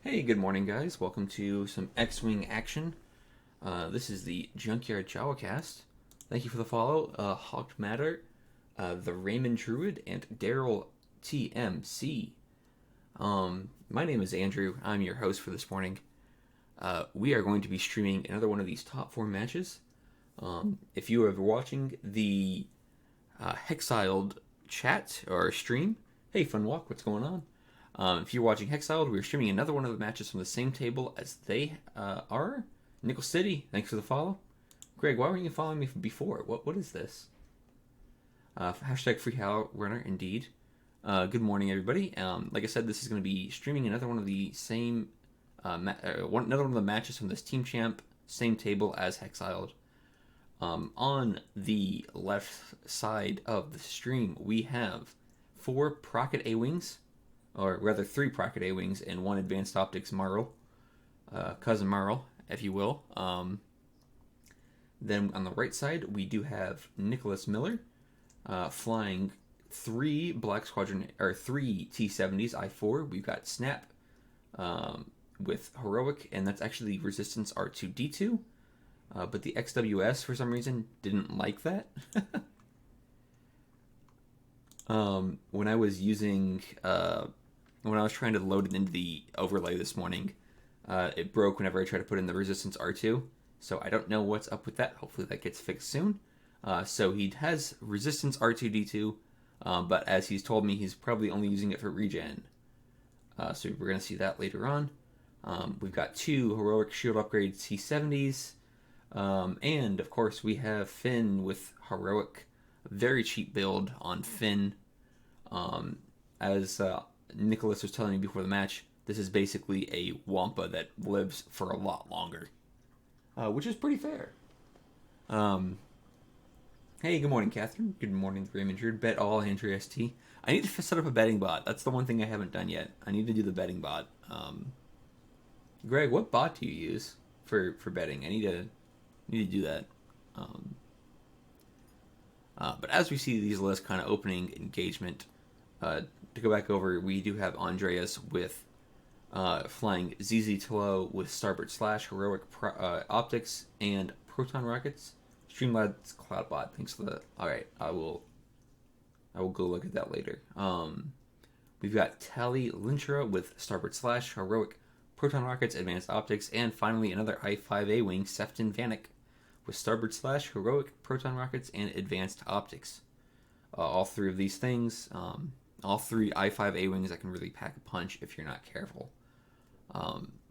Hey, good morning, guys. Welcome to some X-Wing action. This is the Junkyard Jawcast. Thank you for the follow, Hawked Matter, the Raymond Druid, and Daryl TMC. My name is Andrew. I'm your host for this morning. We are going to be streaming another one of these top four matches. If you are watching the Hexiled chat or stream, hey, Fun Walk, what's going on? If you're watching Hexiled, we're streaming another one of the matches from the same table as they are. Nickel City, thanks for the follow. Greg, why weren't you following me before? What is this? Hashtag Free Halo Runner, indeed. Good morning, everybody. Like I said, this is going to be streaming another one of the same, another one of the matches from this Team Champ, same table as Hexiled. On the left side of the stream, we have 4 Procket A-Wings, or rather 3 Procket A-Wings and 1 Advanced Optics Marl, Cousin Marl, if you will. Then on the right side, we do have Nicholas Miller flying 3 Black Squadron, or 3 T-70s I-4. We've got Snap with Heroic, and that's actually Resistance R2-D2. But the XWS, for some reason, didn't like that. When I was using... when I was trying to load it into the overlay this morning, it broke whenever I tried to put in the Resistance R2. So I don't know what's up with that. Hopefully that gets fixed soon. So he has Resistance R2-D2, but as he's told me, he's probably only using it for regen. So we're going to see that later on. We've got 2 Heroic Shield Upgrade T-70s. And, of course, we have Finn with Heroic. Very cheap build on Finn. As Nicholas was telling me before the match, this is basically a Wampa that lives for a lot longer, which is pretty fair. Hey, good morning, Catherine. Good morning, Raymond Druid. Bet all Andreas T. I need to set up a betting bot. That's the one thing I haven't done yet. I need to do the betting bot. Greg, what bot do you use for betting? I need to do that. But as we see these lists kind of opening engagement, to go back over, we do have Andreas with flying ZZ Tilo with Starboard Slash, Heroic Optics, and Proton Rockets. Streamlabs Cloudbot, thanks for the... Alright, I will go look at that later. We've got Tally Lintra with Starboard Slash, Heroic Proton Rockets, Advanced Optics, and finally another I-5A wing, Sefton Vanek, with Starboard Slash, Heroic Proton Rockets, and Advanced Optics. All 3 of these things... all 3 I-5A wings that can really pack a punch if you're not careful.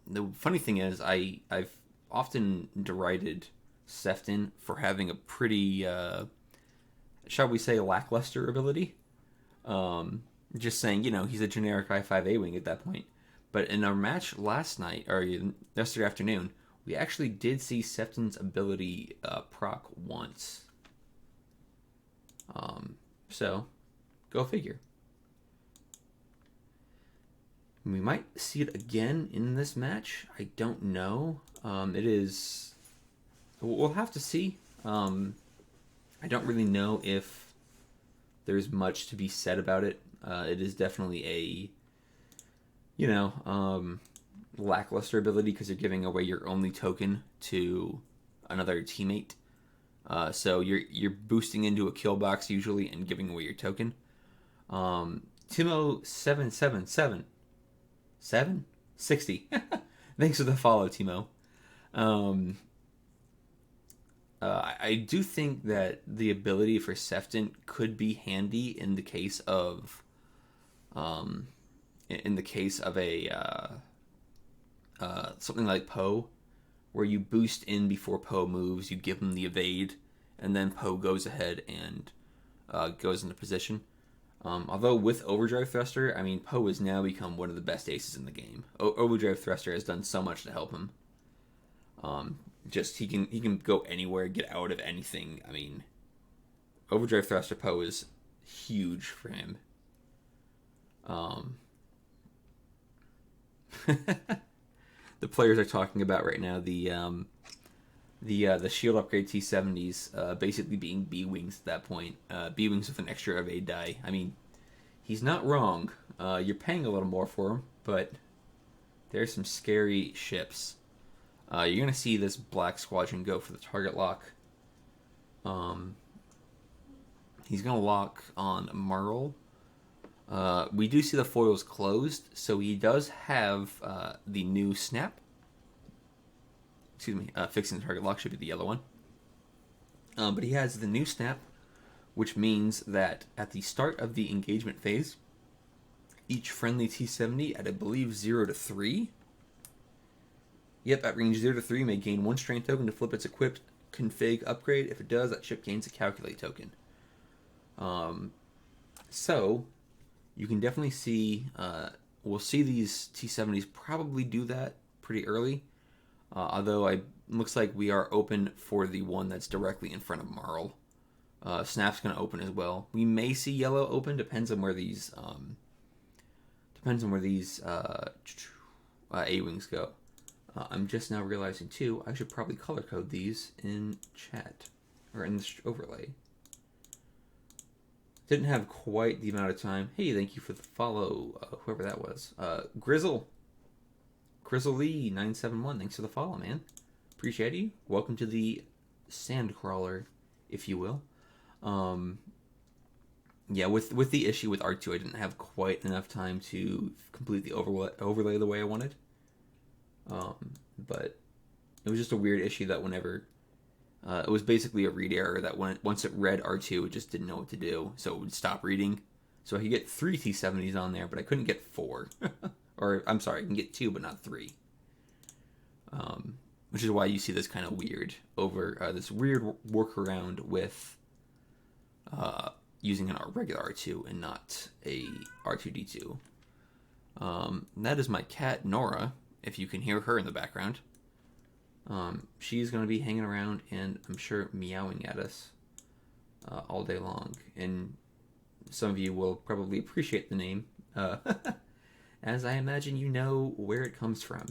The funny thing is, I've often derided Sefton for having a pretty, shall we say, lackluster ability. Just saying, he's a generic I-5A wing at that point. But in our match last night, or yesterday afternoon, we actually did see Sefton's ability proc once. So, go figure. We might see it again in this match. I don't know. It is... We'll have to see. I don't really know if there's much to be said about it. It is definitely a, lackluster ability because you're giving away your only token to another teammate. So you're boosting into a kill box usually and giving away your token. Timo777 60. Thanks for the follow, Timo. I do think that the ability for Sefton could be handy in the case of a something like Poe, where you boost in before Poe moves, you give him the evade, and then Poe goes ahead and goes into position. Although with Overdrive Thruster, I mean, Poe has now become one of the best aces in the game. Overdrive Thruster has done so much to help him. Just he can go anywhere, get out of anything. I mean, Overdrive Thruster Poe is huge for him. The players are talking about right now the shield upgrade T-70s basically being B-Wings at that point. B-Wings with an extra evade die. I mean, he's not wrong. You're paying a little more for him, but There's some scary ships. You're going to see this black squadron go for the target lock. He's going to lock on Merle. We do see the foils closed, so he does have the new snap. Excuse me, fixing the target lock should be the yellow one. But he has the new snap, which means that at the start of the engagement phase, each friendly T-70 at, I believe, 0 to 3. Yep, at range 0 to 3 may gain 1 strength token to flip its equipped config upgrade. If it does, that ship gains a calculate token. So, you can definitely see, we'll see these T-70s probably do that pretty early. Although looks like we are open for the one that's directly in front of Marl. Snap's going to open as well. We may see yellow open, depends on where these A-wings go. I'm just now realizing too, I should probably color code these in chat or in the overlay. Didn't have quite the amount of time. Hey, thank you for the follow, whoever that was. Grizzle Lee 971. Thanks for the follow, man. Appreciate you. Welcome to the Sandcrawler, if you will. Yeah, with the issue with R2, I didn't have quite enough time to complete the overlay the way I wanted. But it was just a weird issue that whenever it was basically a read error that once it read R2, it just didn't know what to do, so it would stop reading. So I could get 3 T-70s on there, but I couldn't get 4. Or, I'm sorry, I can get 2, but not 3. Which is why you see this kind of weird this weird workaround with using a regular R2 and not a R2-D2. That is my cat, Nora, if you can hear her in the background. She's going to be hanging around and I'm sure meowing at us all day long. And some of you will probably appreciate the name, as I imagine you know where it comes from.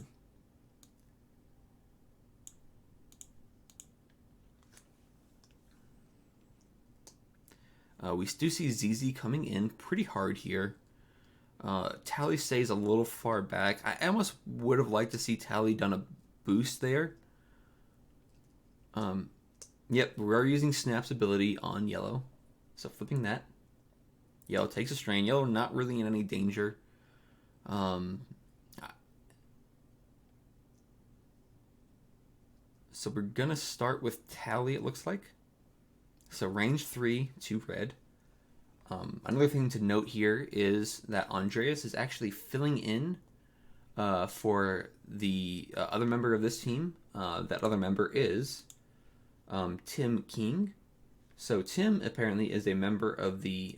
We do see ZZ coming in pretty hard here. Tally stays a little far back. I almost would have liked to see Tally done a boost there. Yep, we are using Snap's ability on yellow. So flipping that. Yellow takes a strain. Yellow not really in any danger. So we're going to start with Tally, it looks like. So range 3 to red. Another thing to note here is that Andreas is actually filling in for the other member of this team. That other member is Tim King. So Tim apparently is a member of the...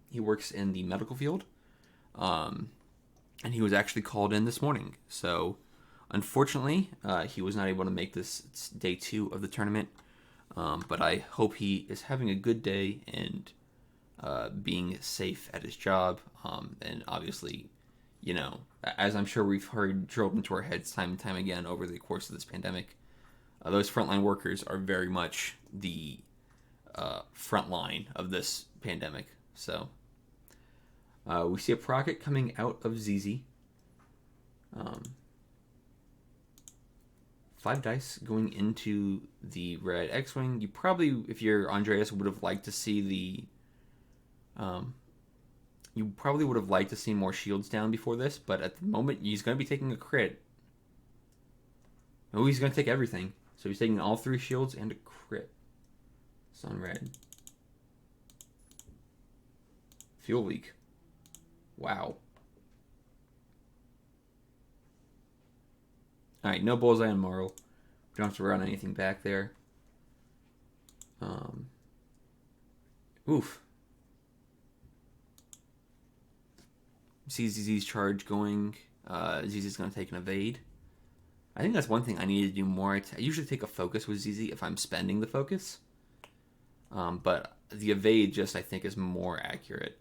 he works in the medical field. And he was actually called in this morning. So unfortunately, he was not able to make this day 2 of the tournament. But I hope he is having a good day and being safe at his job. And obviously, you know, as I'm sure we've heard drilled into our heads time and time again over the course of this pandemic, those frontline workers are very much the front line of this pandemic. So we see a Procket coming out of ZZ. 5 dice going into the red X-Wing. You probably, if you're Andreas, would have liked to see the... you probably would have liked to see more shields down before this, but at the moment, he's going to be taking a crit. Oh, he's going to take everything. So he's taking all 3 shields and a crit. Sun red. Fuel leak. Wow. Alright, no bullseye on Marl. We don't have to run anything back there. Oof. See ZZ's charge going. ZZ's going to take an evade. I think that's one thing I need to do more. I usually take a focus with ZZ if I'm spending the focus. But the evade just, I think, is more accurate.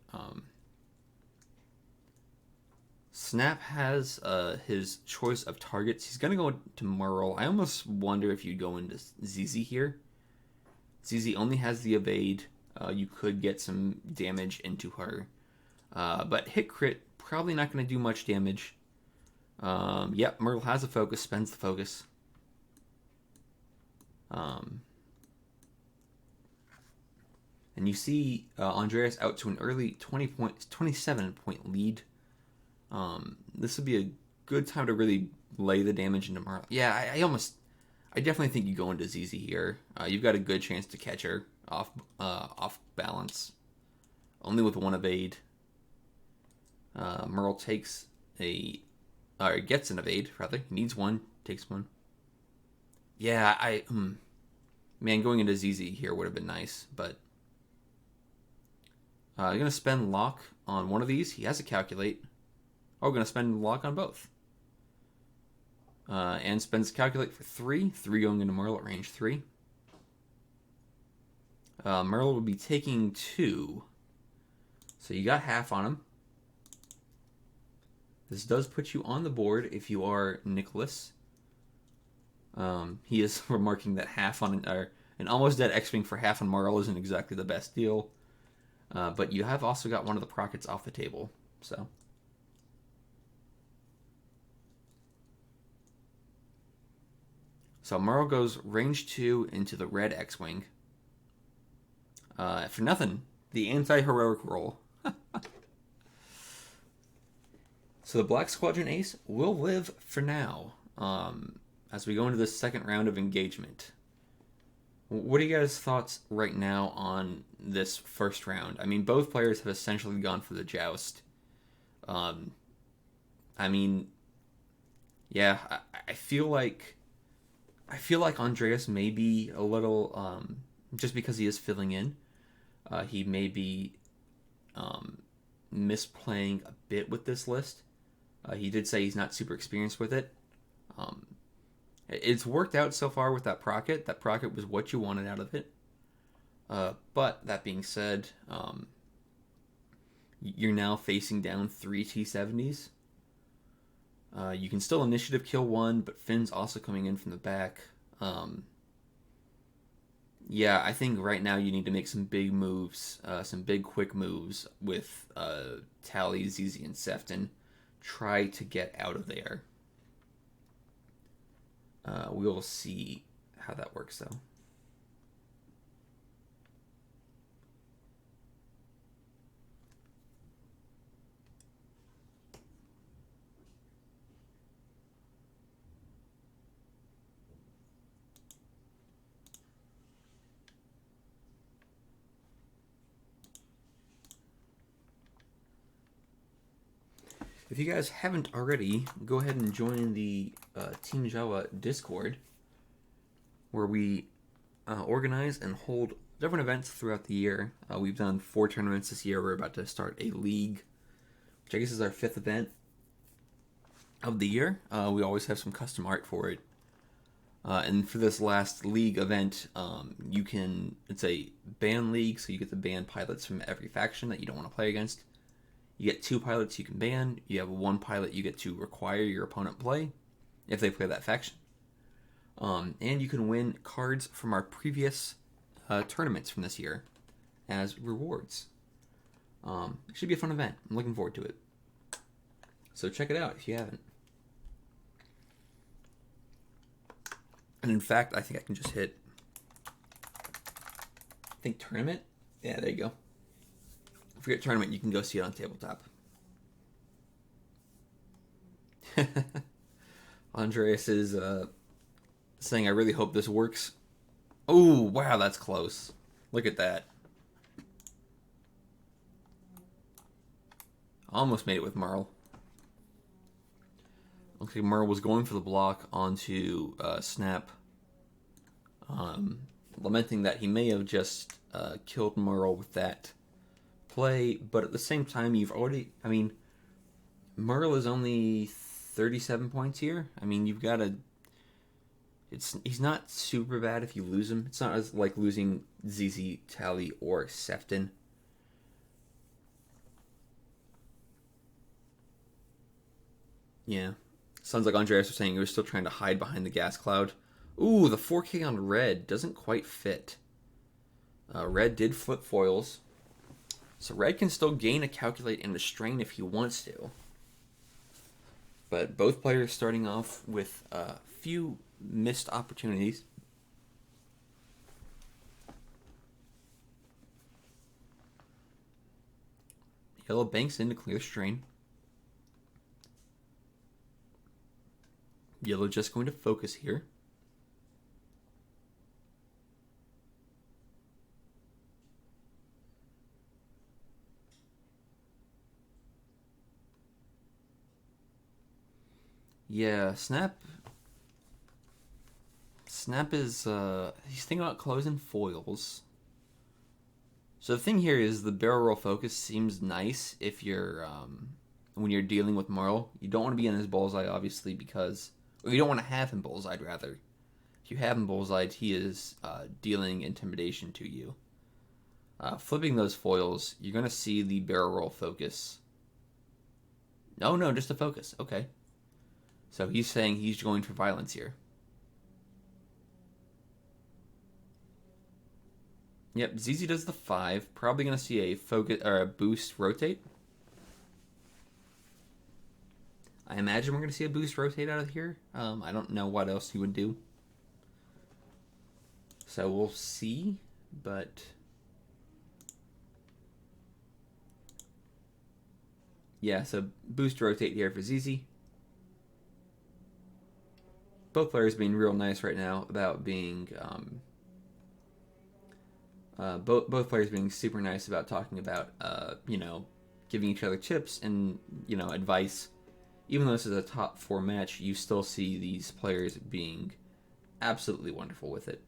Snap has his choice of targets. He's going to go to Merle. I almost wonder if you'd go into ZZ here. ZZ only has the evade. You could get some damage into her. But hit crit, probably not going to do much damage. Yep, Merle has a focus, spends the focus. And you see Andreas out to an early 27-point lead. This would be a good time to really lay the damage into Merle. Yeah, I definitely think you go into ZZ here. You've got a good chance to catch her off balance. Only with one evade. Merle takes or gets an evade, rather. He needs one, takes one. Yeah, man, going into ZZ here would have been nice, but I'm going to spend lock on one of these. He has a calculate. Oh, we're going to spend lock on both. And spends calculate for 3. 3 going into Merle at range 3. Merle will be taking 2. So you got half on him. This does put you on the board if you are Nicholas. He is remarking that half on an almost dead X-Wing for half on Merle isn't exactly the best deal. But you have also got one of the Prockets off the table. So Merle goes range 2 into the red X-Wing. For nothing, the anti-heroic roll. So the Black Squadron Ace will live for now as we go into the second round of engagement. What are you guys' thoughts right now on this first round? I mean, both players have essentially gone for the joust. I mean, yeah, I feel like Andreas may be a little just because he is filling in. He may be misplaying a bit with this list. He did say he's not super experienced with it. It's worked out so far with that Procket. That Procket was what you wanted out of it. But that being said, you're now facing down 3 T-70s. You can still initiative kill one, but Finn's also coming in from the back. Yeah, I think right now you need to make some big moves, some big quick moves with Tally, ZZ, and Sefton. Try to get out of there. We will see how that works, though. If you guys haven't already, go ahead and join the Team Java Discord, where we organize and hold different events throughout the year. We've done 4 tournaments this year. We're about to start a league, which I guess is our 5th event of the year. We always have some custom art for it. And for this last league event, it's a ban league, so you get to ban pilots from every faction that you don't want to play against. You get 2 pilots you can ban. You have 1 pilot you get to require your opponent play if they play that faction. And you can win cards from our previous tournaments from this year as rewards. It should be a fun event. I'm looking forward to it. So check it out if you haven't. And in fact, I think I can just hit, tournament? Yeah, there you go. Forget tournament, you can go see it on tabletop. Andreas is saying, I really hope this works. Oh, wow, that's close. Look at that. Almost made it with Merle. Looks like Merle was going for the block onto Snap. Lamenting that he may have just killed Merle with that play, but at the same time, Merle is only 37 points here. I mean, you've got to... He's not super bad if you lose him. It's not as like losing ZZ, Tally, or Sefton. Yeah. Sounds like Andreas was saying he was still trying to hide behind the gas cloud. Ooh, the 4K on red doesn't quite fit. Red did flip foils. So red can still gain a calculate and a strain if he wants to. But both players starting off with a few missed opportunities. Yellow banks in to clear strain. Yellow just going to focus here. Yeah, Snap is he's thinking about closing foils. So the thing here is the barrel roll focus seems nice if you're when you're dealing with Marl. You don't want to be in his bullseye, obviously, because or you don't want to have him bullseyed, rather. If you have him bullseyed, he is dealing intimidation to you. Flipping those foils, you're going to see the barrel roll focus. No, just a focus. Okay. So he's saying he's going for violence here. Yep, ZZ does the 5. Probably going to see a focus or a boost rotate. I imagine we're going to see a boost rotate out of here. I don't know what else he would do. So we'll see, but yeah, so boost rotate here for ZZ. Both players being real nice right now about being both players being super nice about talking about giving each other tips and advice. Even though this is a top 4 match, you still see these players being absolutely wonderful with it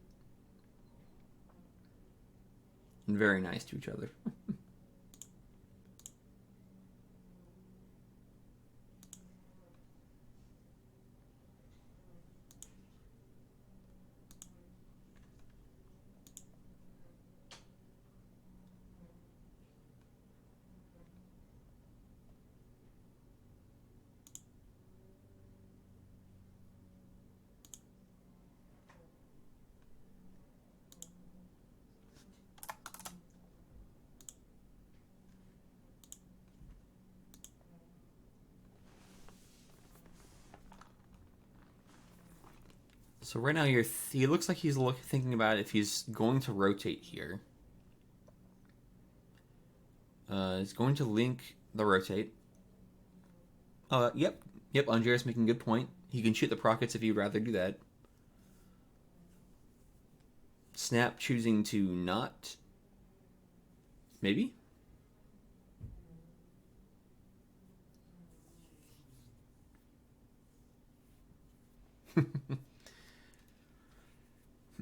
and very nice to each other. So right now, he looks like he's thinking about if he's going to rotate here. He's going to link the rotate. Yep. Andreas making a good point. He can shoot the prockets if he'd rather do that. Snap choosing to not. Maybe?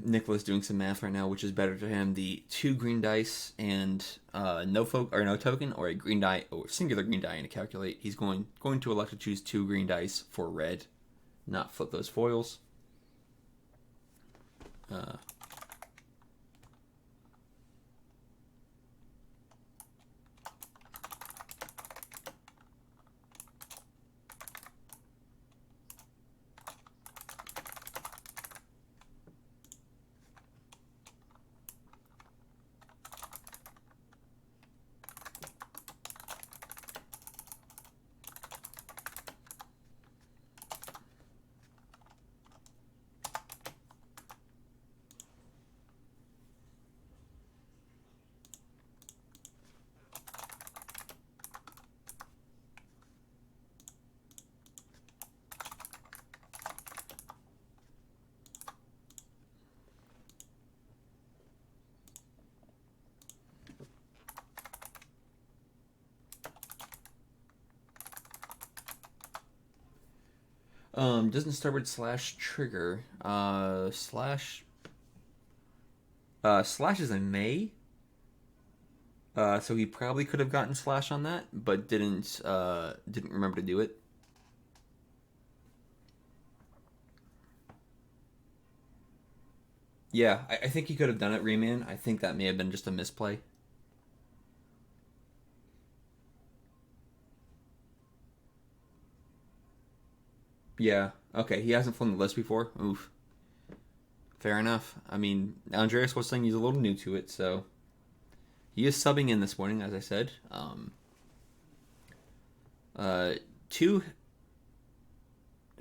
Nicholas doing some math right now, which is better to him: the 2 green dice and no token, or a green die or singular green die, and to calculate. He's going to elect to choose 2 green dice for red, not flip those foils. Doesn't start with slash trigger. Slash is a May. So he probably could have gotten slash on that, but didn't remember to do it. Yeah, I think he could have done it, Rayman. I think that may have been just a misplay. Yeah. Okay, he hasn't flown the list before. Oof. Fair enough. I mean, Andreas was saying he's a little new to it, so he is subbing in this morning, as I said. Two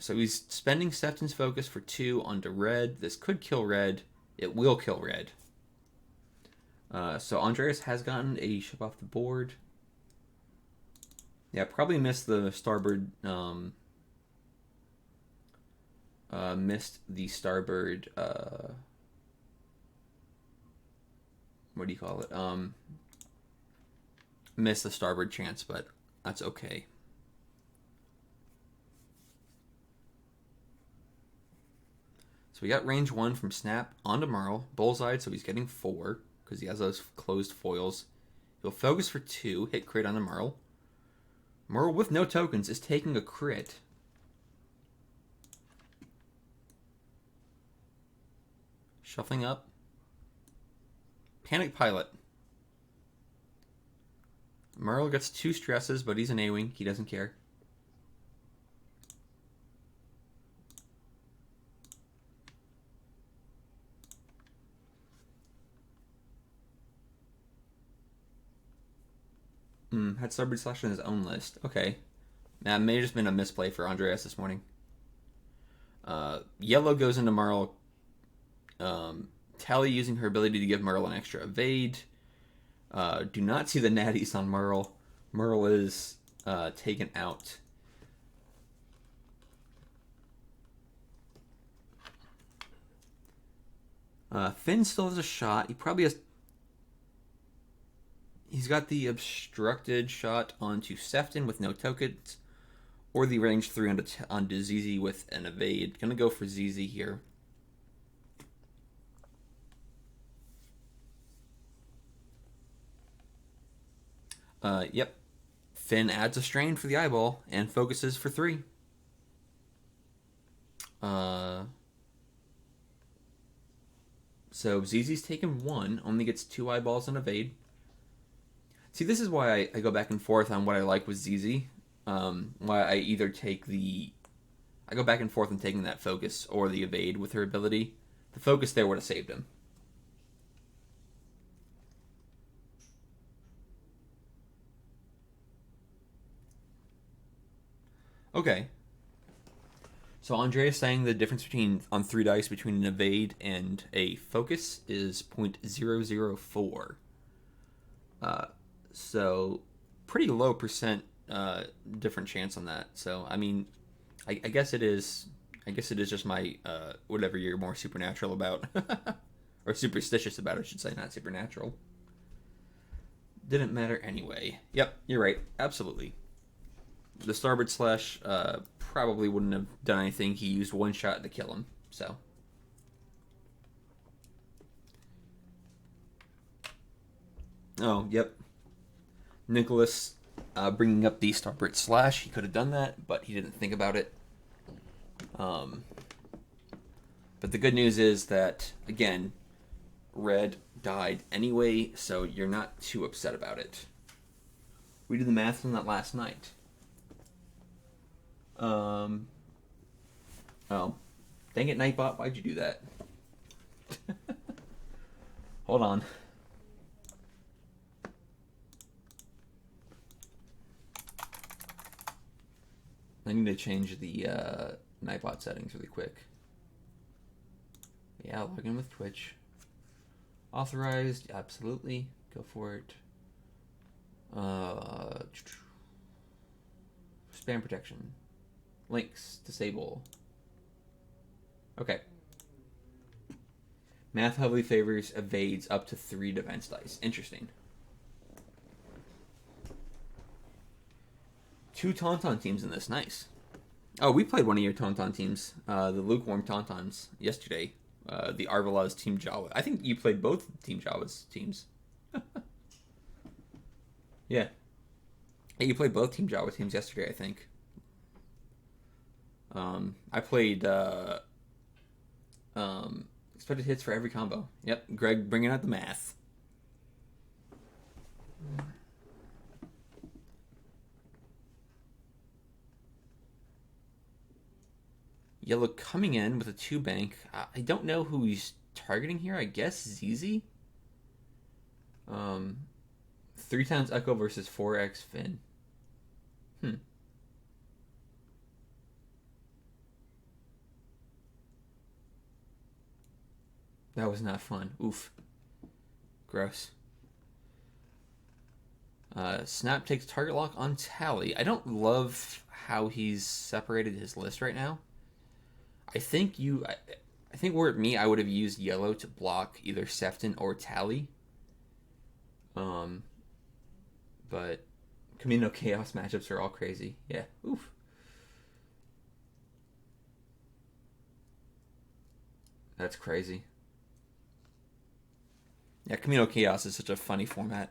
So he's spending Sefton's focus for 2 onto red. This could kill red. It will kill red. So Andreas has gotten a ship off the board. Yeah, probably missed the starboard. Missed the starboard. What do you call it? Missed the starboard chance, but that's okay. So we got range 1 from Snap onto Merle. Bullseye, so he's getting 4 because he has those closed foils. He'll focus for 2, hit crit on the Merle. Merle with no tokens is taking a crit. Shuffling up. Panic Pilot. Merle gets 2 stresses, but he's an A-Wing. He doesn't care. Had starboard slash on his own list. Okay. That may have just been a misplay for Andreas this morning. Yellow goes into Merle. Tally using her ability to give Merle an extra evade. Do not see the natties on Merle. Merle is taken out. Finn still has a shot. He probably has... He's got the obstructed shot onto Sefton with no tokens, or the range 3 onto ZZ with an evade. Gonna go for ZZ here. Yep. Finn adds a strain for the eyeball and focuses for 3. So ZZ's taken 1, only gets 2 eyeballs and evade. See, this is why I go back and forth on what I like with ZZ. Why I either take the... I go back and forth on taking that focus or the evade with her ability. The focus there would have saved him. Okay. So Andreas saying the difference between on 3 dice between an evade and a focus is 0.004. So pretty low percent different chance on that. So I mean, I guess it is. I guess it is just my whatever you're more supernatural about, or superstitious about, I should say, not supernatural. Didn't matter anyway. Yep, you're right. Absolutely. The starboard slash probably wouldn't have done anything. He used 1 shot to kill him. So. Oh, yep. Nicholas bringing up the starboard slash. He could have done that, but he didn't think about it. But the good news is that, again, red died anyway, so you're not too upset about it. We did the math on that last night. Oh. Dang it, Nightbot, why'd you do that? Hold on. I need to change the Nightbot settings really quick. Yeah, log in with Twitch. Authorized, absolutely. Go for it. Spam protection. Links, disable. Okay. Math heavily favors evades up to 3 defense dice. Interesting. 2 Tauntaun teams in this. Nice. Oh, we played one of your Tauntaun teams, the Lukewarm Tauntauns, yesterday. The Arvalaz Team Jawa. I think you played both Team Jawa's teams. Yeah. Hey, you played both Team Jawa teams yesterday, I think. I played expected hits for every combo. Yep, Greg bringing out the math. Yellow coming in with a 2 bank. I don't know who he's targeting here. I guess ZZ. 3 times Echo versus 4x Finn. That was not fun. Oof. Gross. Snap takes target lock on Tally. I don't love how he's separated his list right now. I think were it me, I would have used yellow to block either Sefton or Tally. But Camino Chaos matchups are all crazy. Yeah. Oof. That's crazy. Yeah, Camino Chaos is such a funny format.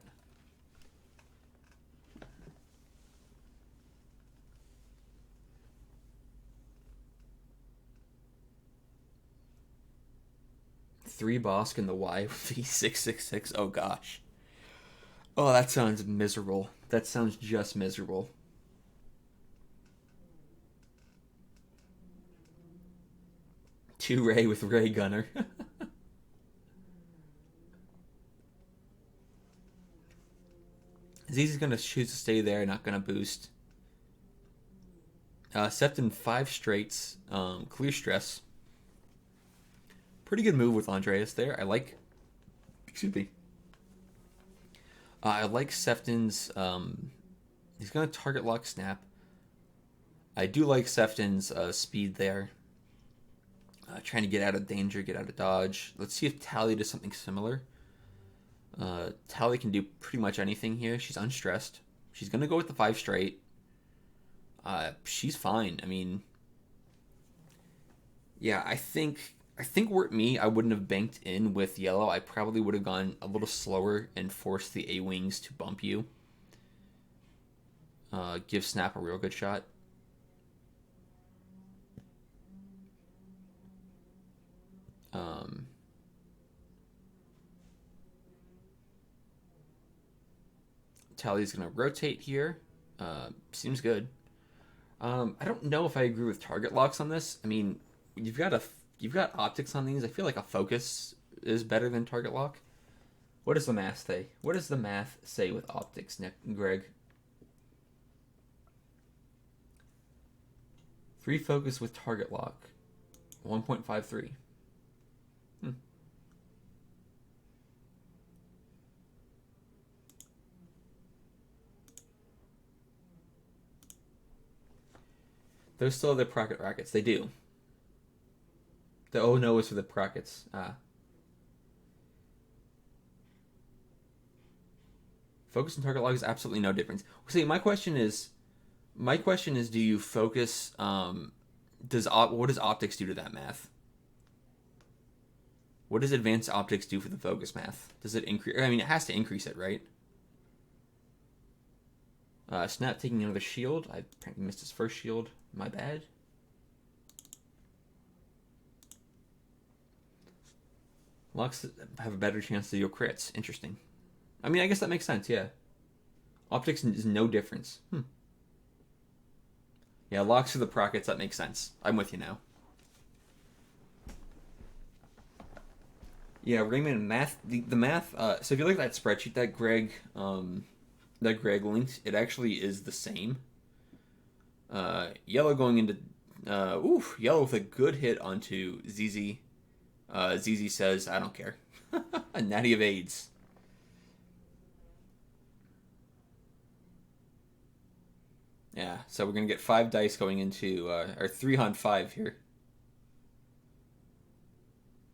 Three Bosk and the Y with the 666. Oh gosh. Oh, that sounds miserable. That sounds just miserable. Two Ray with Ray Gunner. Aziz is going to choose to stay there, not going to boost. Sefton 5 straights. Clear stress. Pretty good move with Andreas there. I like... Excuse me. I like Sefton's... he's going to target lock snap. I do like Sefton's speed there. Trying to get out of danger, get out of dodge. Let's see if Tally does something similar. Tally can do pretty much anything here. She's unstressed. She's going to go with the 5 straight. She's fine. I mean... Yeah, I think were it me, I wouldn't have banked in with yellow. I probably would have gone a little slower and forced the A-Wings to bump you. Give Snap a real good shot. Tally's going to rotate here. Seems good. I don't know if I agree with target locks on this. I mean, you've got optics on these. I feel like a focus is better than target lock. What does the math say? What does the math say with optics, Nick, Greg? 3 focus with target lock. 1.53. Those still have the Procket Rockets. They do. The oh no is for the Prockets. Focus and target lock is absolutely no difference. See, my question is, do you focus? What does optics do to that math? What does advanced optics do for the focus math? Does it increase? I mean, it has to increase it, right? Snap taking another shield. I apparently missed his first shield. My bad. Locks have a better chance to deal crits. Interesting. I mean, I guess that makes sense, yeah. Optics is no difference. Yeah, locks for the Prockets, that makes sense. I'm with you now. Yeah, Raymond, math, the math, so if you look at that spreadsheet that Greg linked, it actually is the same. Yellow going into, yellow with a good hit onto ZZ. ZZ says, I don't care. Natty of AIDS. Yeah, so we're going to get 5 dice going into, our 3 on 5 here.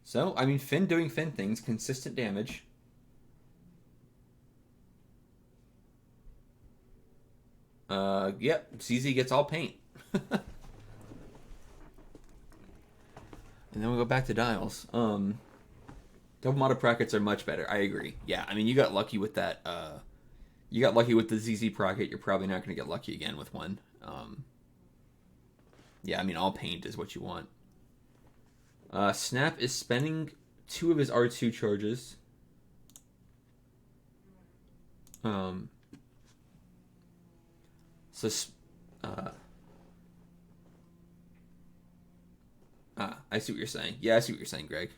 So, I mean, Finn doing Finn things, consistent damage. Yep, ZZ gets all paint. And then we go back to dials. Double modded Prockets are much better. I agree. Yeah, I mean, you got lucky with that. You got lucky with the ZZ Procket. You're probably not going to get lucky again with one. Yeah, I mean, all paint is what you want. Snap is spending 2 of his R2 charges. I see what you're saying. Yeah, I see what you're saying, Greg.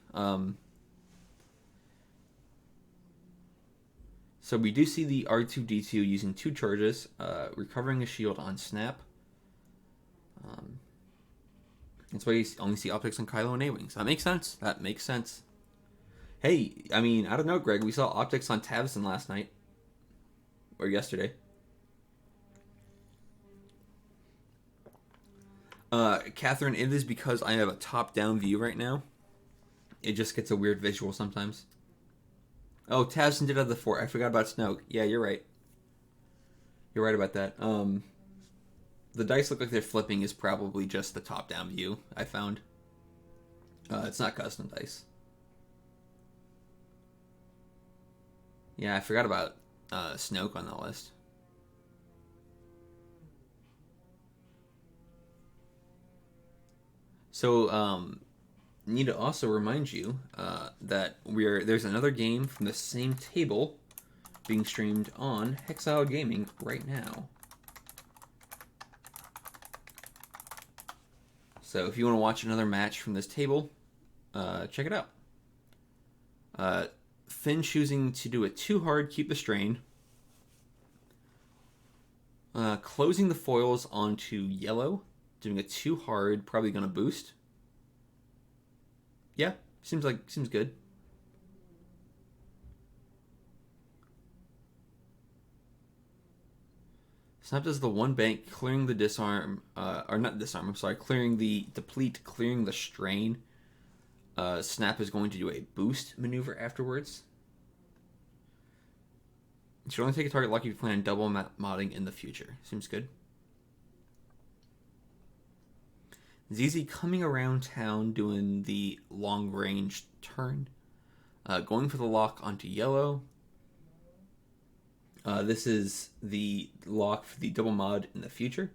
So we do see the R2-D2 using 2 charges, recovering a shield on Snap. That's why you only see optics on Kylo and A-Wings. That makes sense. Hey, I mean, I don't know, Greg. We saw optics on Tavson last night or yesterday. Catherine, it is because I have a top-down view right now. It just gets a weird visual sometimes. Oh, Tavson did have the four. I forgot about Snoke. Yeah, you're right. You're right about that. The dice look like they're flipping is probably just the top-down view. I found. It's not custom dice. Yeah, I forgot about Snoke on the list. So, need to also remind you that there's another game from the same table being streamed on Hexile Gaming right now. So if you want to watch another match from this table, check it out. Finn choosing to do it too hard, keep the strain. Closing the foils onto yellow, doing it too hard, probably going to boost. Yeah, seems good. Snap does the one bank, clearing the disarm, or not disarm, I'm sorry, clearing the deplete, clearing the strain. Snap is going to do a boost maneuver afterwards. You should only take a target lock if you plan on double modding in the future. Seems good. ZZ coming around town doing the long range turn. Going for the lock onto yellow. This is the lock for the double mod in the future.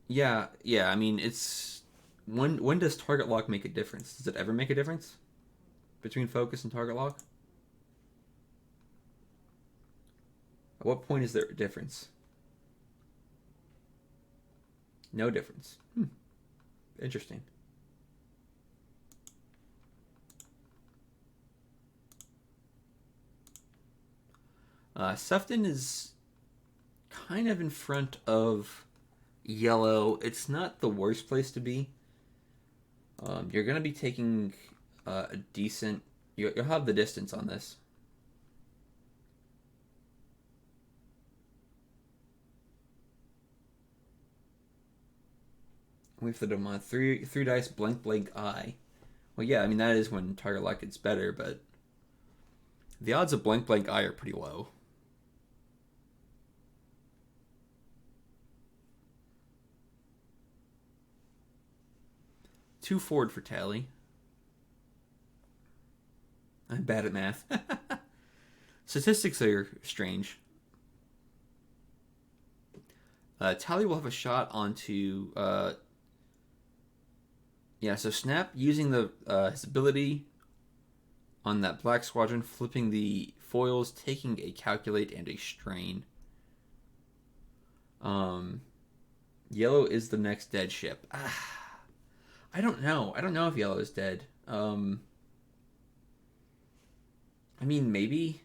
Yeah. I mean, it's when does target lock make a difference? Does it ever make a difference between focus and target lock? At what point is there a difference? No difference. Interesting. Sefton is kind of in front of yellow. It's not the worst place to be. You're going to be taking a decent... You'll have the distance on this. We have to do them on three dice, blank eye. Well, yeah, I mean, that is when target lock gets better, but the odds of blank eye are pretty low. Two forward for Tally. I'm bad at math. Statistics are strange. Tally will have a shot onto... yeah, so Snap using his ability on that Black Squadron, flipping the foils, taking a calculate and a strain. Yellow is the next dead ship. I don't know. I don't know if yellow is dead. I mean, maybe.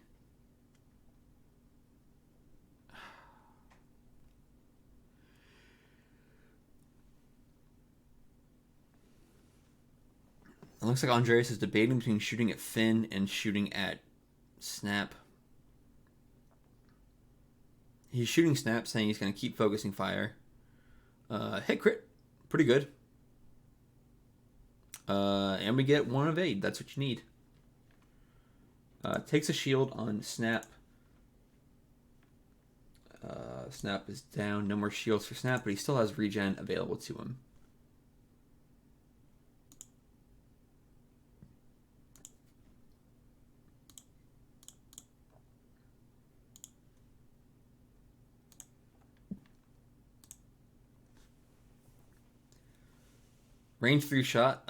It looks like Andreas is debating between shooting at Finn and shooting at Snap. He's shooting Snap, saying he's going to keep focusing fire. Hit crit. Pretty good. And we get 1 evade. That's what you need. Takes a shield on Snap. Snap is down. No more shields for Snap, but he still has regen available to him. Range 3 shot,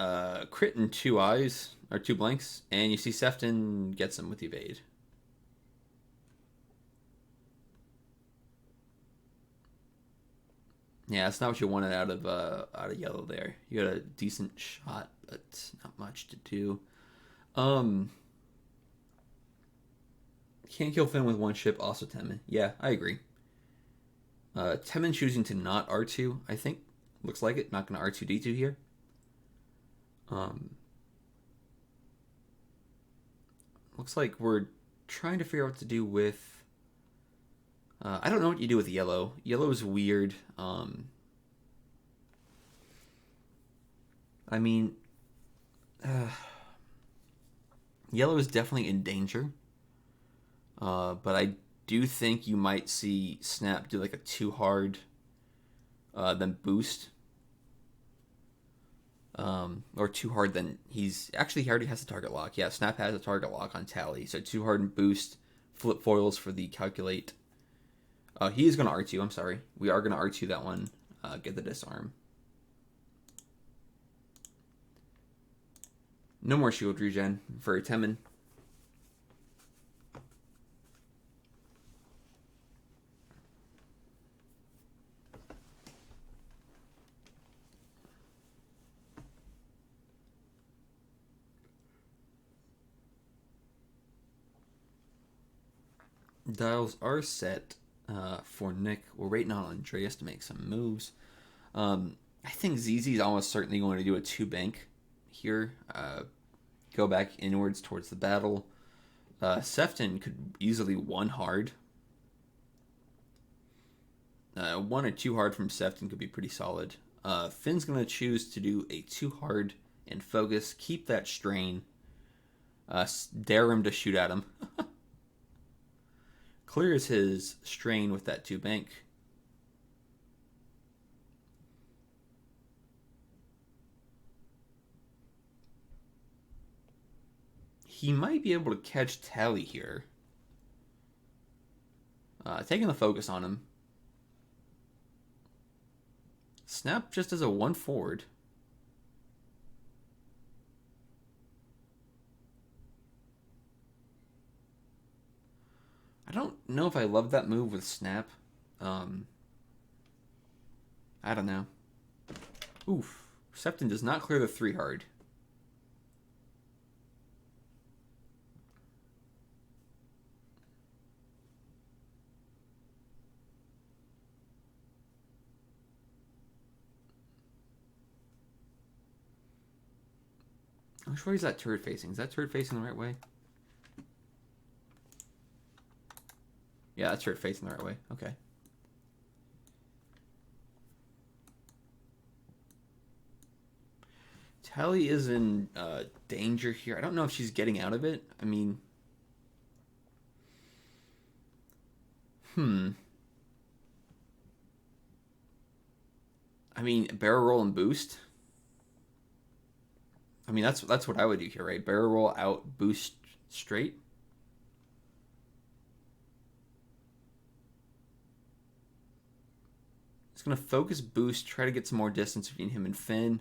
crit in 2 eyes, or 2 blanks, and you see Sefton gets him with evade. Yeah, that's not what you wanted out of yellow there. You got a decent shot, but not much to do. Can't kill Finn with 1 ship, also Temin. Yeah, I agree. Temin choosing to not R2, I think. Looks like it. Not going to R2D2 here. Looks like we're trying to figure out what to do with... I don't know what you do with yellow. Yellow is weird. I mean... yellow is definitely in danger. But I do think you might see Snap do like a too hard, then boost. Or too hard, then he's... Actually, he already has a target lock. Yeah, Snap has a target lock on Tally. So too hard and boost, flip foils for the calculate. He is going to R2, I'm sorry. We are going to R2 that one. Get the disarm. No more shield regen for Temin. Dials are set for Nick. We're waiting on Andreas to make some moves. I think ZZ is almost certainly going to do a 2-bank here. Go back inwards towards the battle. Sefton could easily 1 hard. 1 or 2 hard from Sefton could be pretty solid. Finn's going to choose to do a 2 hard and focus. Keep that strain. Dare him to shoot at him. Clears his strain with that 2-bank. He might be able to catch Tally here. Taking the focus on him. Snap just as a 1 forward. I don't know if I love that move with Snap. I don't know. Oof. Sefton does not clear the 3 hard. Which way is that turret facing? Is that turret facing the right way? Yeah, that's turret facing the right way. Okay. Tally is in danger here. I don't know if she's getting out of it. I mean... I mean, barrel roll and boost. I mean, that's what I would do here, right? Barrel roll out, boost straight. It's gonna focus boost, try to get some more distance between him and Finn.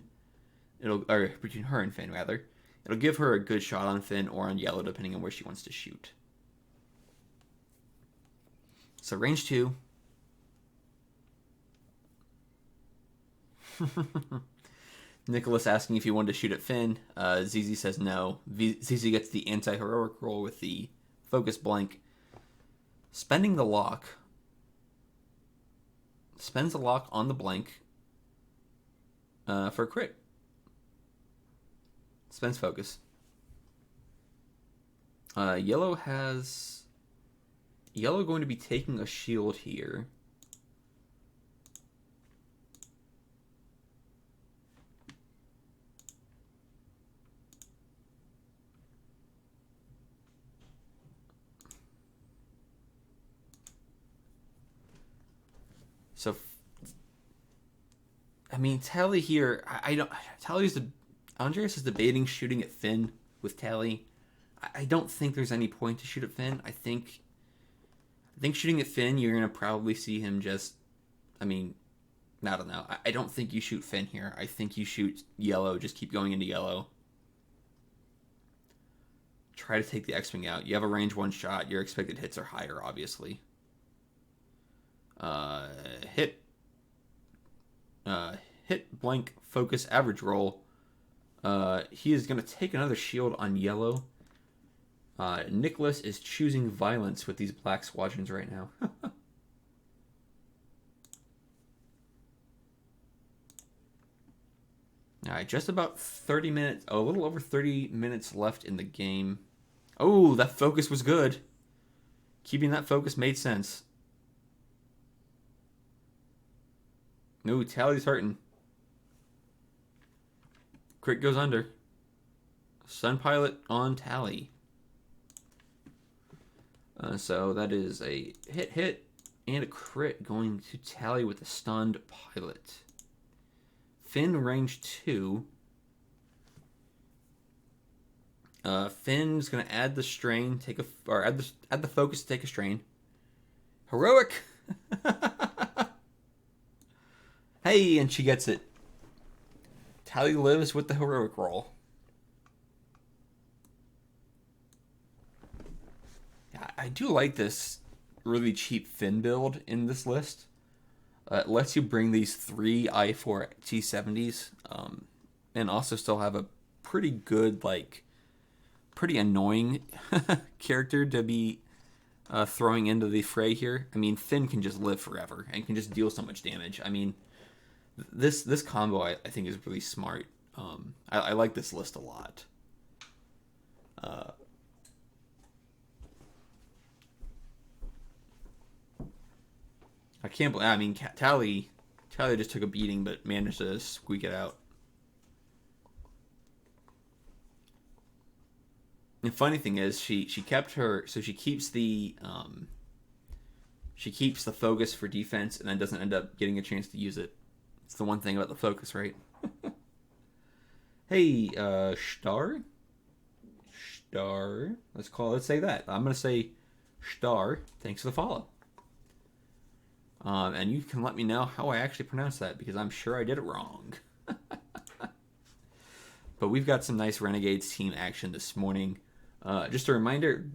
Or between her and Finn rather. It'll give her a good shot on Finn or on yellow, depending on where she wants to shoot. So range 2. Nicholas asking if he wanted to shoot at Finn. ZZ says no. ZZ gets the anti-heroic roll with the focus blank. Spending the lock. Spends the lock on the blank for a crit. Spends focus. Yellow going to be taking a shield here. So, I mean, Tally here, Andreas is debating shooting at Finn with Tally. I don't think there's any point to shoot at Finn. I think shooting at Finn, you're going to probably see him just, I mean, I don't know. I don't think you shoot Finn here. I think you shoot yellow, just keep going into yellow. Try to take the X-Wing out. You have a range 1 shot. Your expected hits are higher, obviously. Hit, blank, focus, average roll. He is going to take another shield on yellow. Nicholas is choosing violence with these black squadrons right now. Alright, just about 30 minutes, a little over 30 minutes left in the game. Oh, that focus was good. Keeping that focus made sense. No, Tally's hurting. Crit goes under. Sun Pilot on Tally. So that is a hit, and a crit going to Tally with the stunned pilot. Finn range 2. Finn's gonna add the strain, add the focus to take a strain. Heroic. Hey, and she gets it. Tally lives with the heroic roll. I do like this really cheap Finn build in this list. It lets you bring these 3 I4 T70s and also still have a pretty good, pretty annoying character to be throwing into the fray here. I mean, Finn can just live forever and can just deal so much damage. I mean, this combo I think is really smart. I like this list a lot. I can't believe. I mean, Tally just took a beating, but managed to squeak it out. The funny thing is, she kept her. So she keeps the focus for defense, and then doesn't end up getting a chance to use it. It's the one thing about the focus, right? Hey, Star. Let's say that. I'm gonna say Star. Thanks for the follow. And you can let me know how I actually pronounce that, because I'm sure I did it wrong. But we've got some nice Renegades team action this morning. Just a reminder,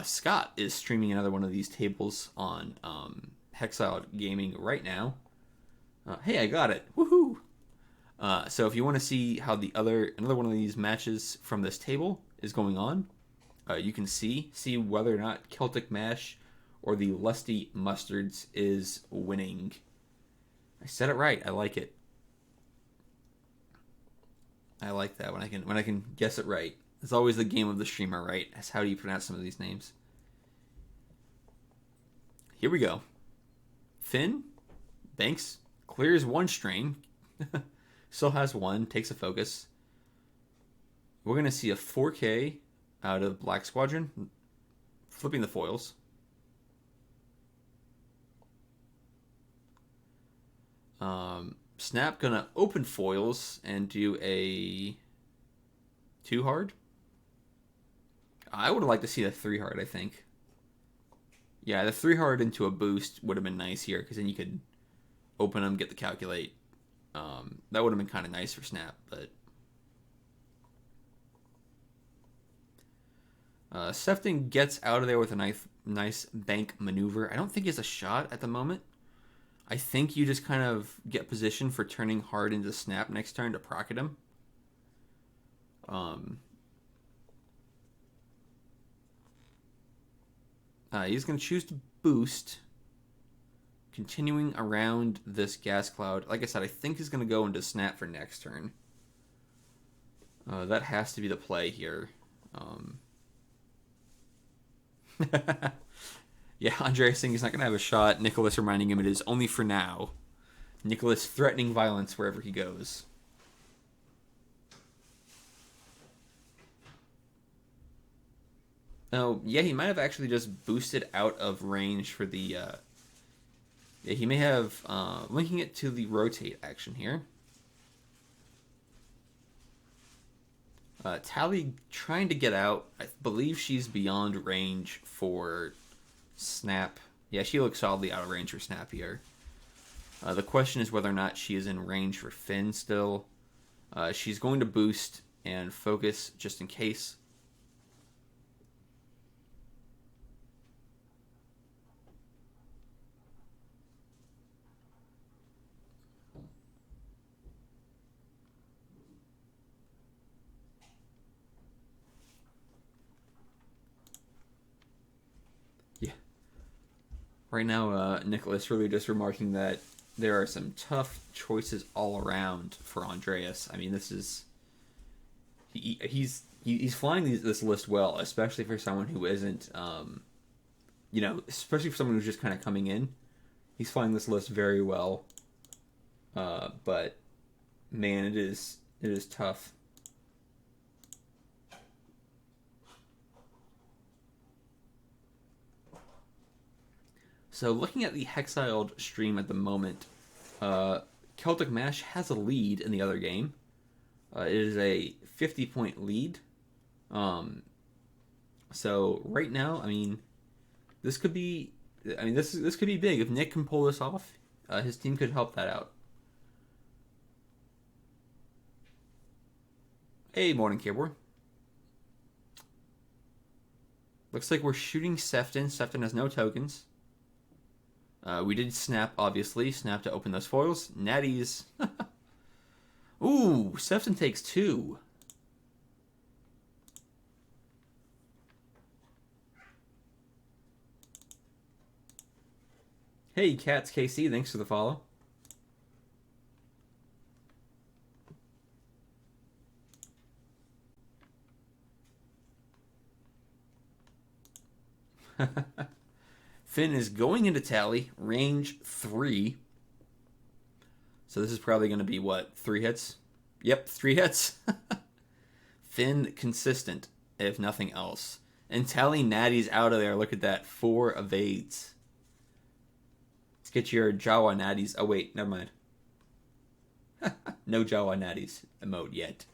Scott is streaming another one of these tables on Hexile Gaming right now. Hey, I got it. Woohoo! So if you want to see how another one of these matches from this table is going on, you can see whether or not Celtic Mash or the Lusty Mustards is winning. I said it right. I like it. I like that when I can guess it right. It's always the game of the streamer, right? That's how do you pronounce some of these names. Here we go. Finn Banks clears 1 strain. Still has 1. Takes a focus. We're going to see a 4K out of Black Squadron. Flipping the foils. Snap gonna open foils and do a 2 hard. I would have liked to see the 3 hard, I think. Yeah, the 3 hard into a boost would have been nice here, because then you could open them, get the calculate. That would have been kind of nice for Snap, but Sefton gets out of there with a nice bank maneuver. I don't think he has a shot at the moment. I think you just kind of get positioned for turning hard into Snap next turn to proc him. He's going to choose to boost, continuing around this gas cloud. Like I said, I think he's going to go into Snap for next turn. That has to be the play here. Yeah, Andreas saying he's not going to have a shot. Nicholas reminding him it is only for now. Nicholas threatening violence wherever he goes. Oh, yeah, he might have actually just boosted out of range for the... Yeah, he may have... linking it to the rotate action here. Tally trying to get out. I believe she's beyond range for Snap. Yeah, she looks solidly out of range for Snap here. The question is whether or not she is in range for Finn still. She's going to boost and focus just in case. Yeah. Right now, Nicholas really just remarking that there are some tough choices all around for Andreas. I mean, this is... He's he's flying this list well, especially for someone who isn't, especially for someone who's just kind of coming in. He's flying this list very well. But man, it is tough. So looking at the Hexiled stream at the moment, Celtic Mash has a lead in the other game. It is a 50-point lead. So right now, I mean, this could be, this could be big if Nick can pull this off. His team could help that out. Hey, morning, keyboard. Looks like we're shooting Sefton. Sefton has no tokens. We did snap, obviously. Snap to open those foils. Natties. Ooh, Sefton takes 2. Hey, Cats KC, thanks for the follow. Finn is going into tally, range 3. So this is probably going to be, what, 3 hits? Yep, 3 hits. Finn consistent, if nothing else. And tally natties out of there. Look at that, 4 evades. Let's get your Jawa natties. Oh, wait, never mind. No Jawa natties emote yet.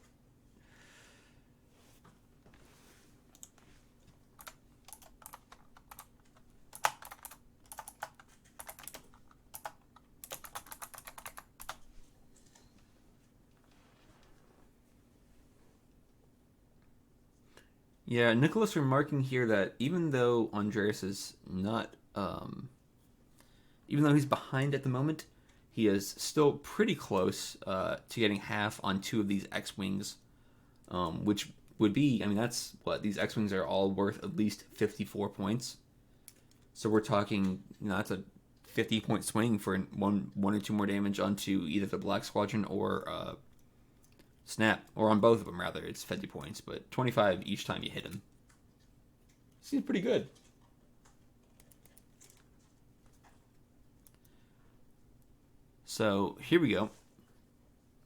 Yeah, Nicholas remarking here that even though Andreas is not, even though he's behind at the moment, he is still pretty close to getting half on 2 of these X-Wings, which would be, I mean, that's what, these X-Wings are all worth at least 54 points. So we're talking, that's a 50-point swing for one or 2 more damage onto either the Black Squadron or Snap, or on both of them, rather. It's 50 points, but 25 each time you hit him. Seems pretty good. So, here we go.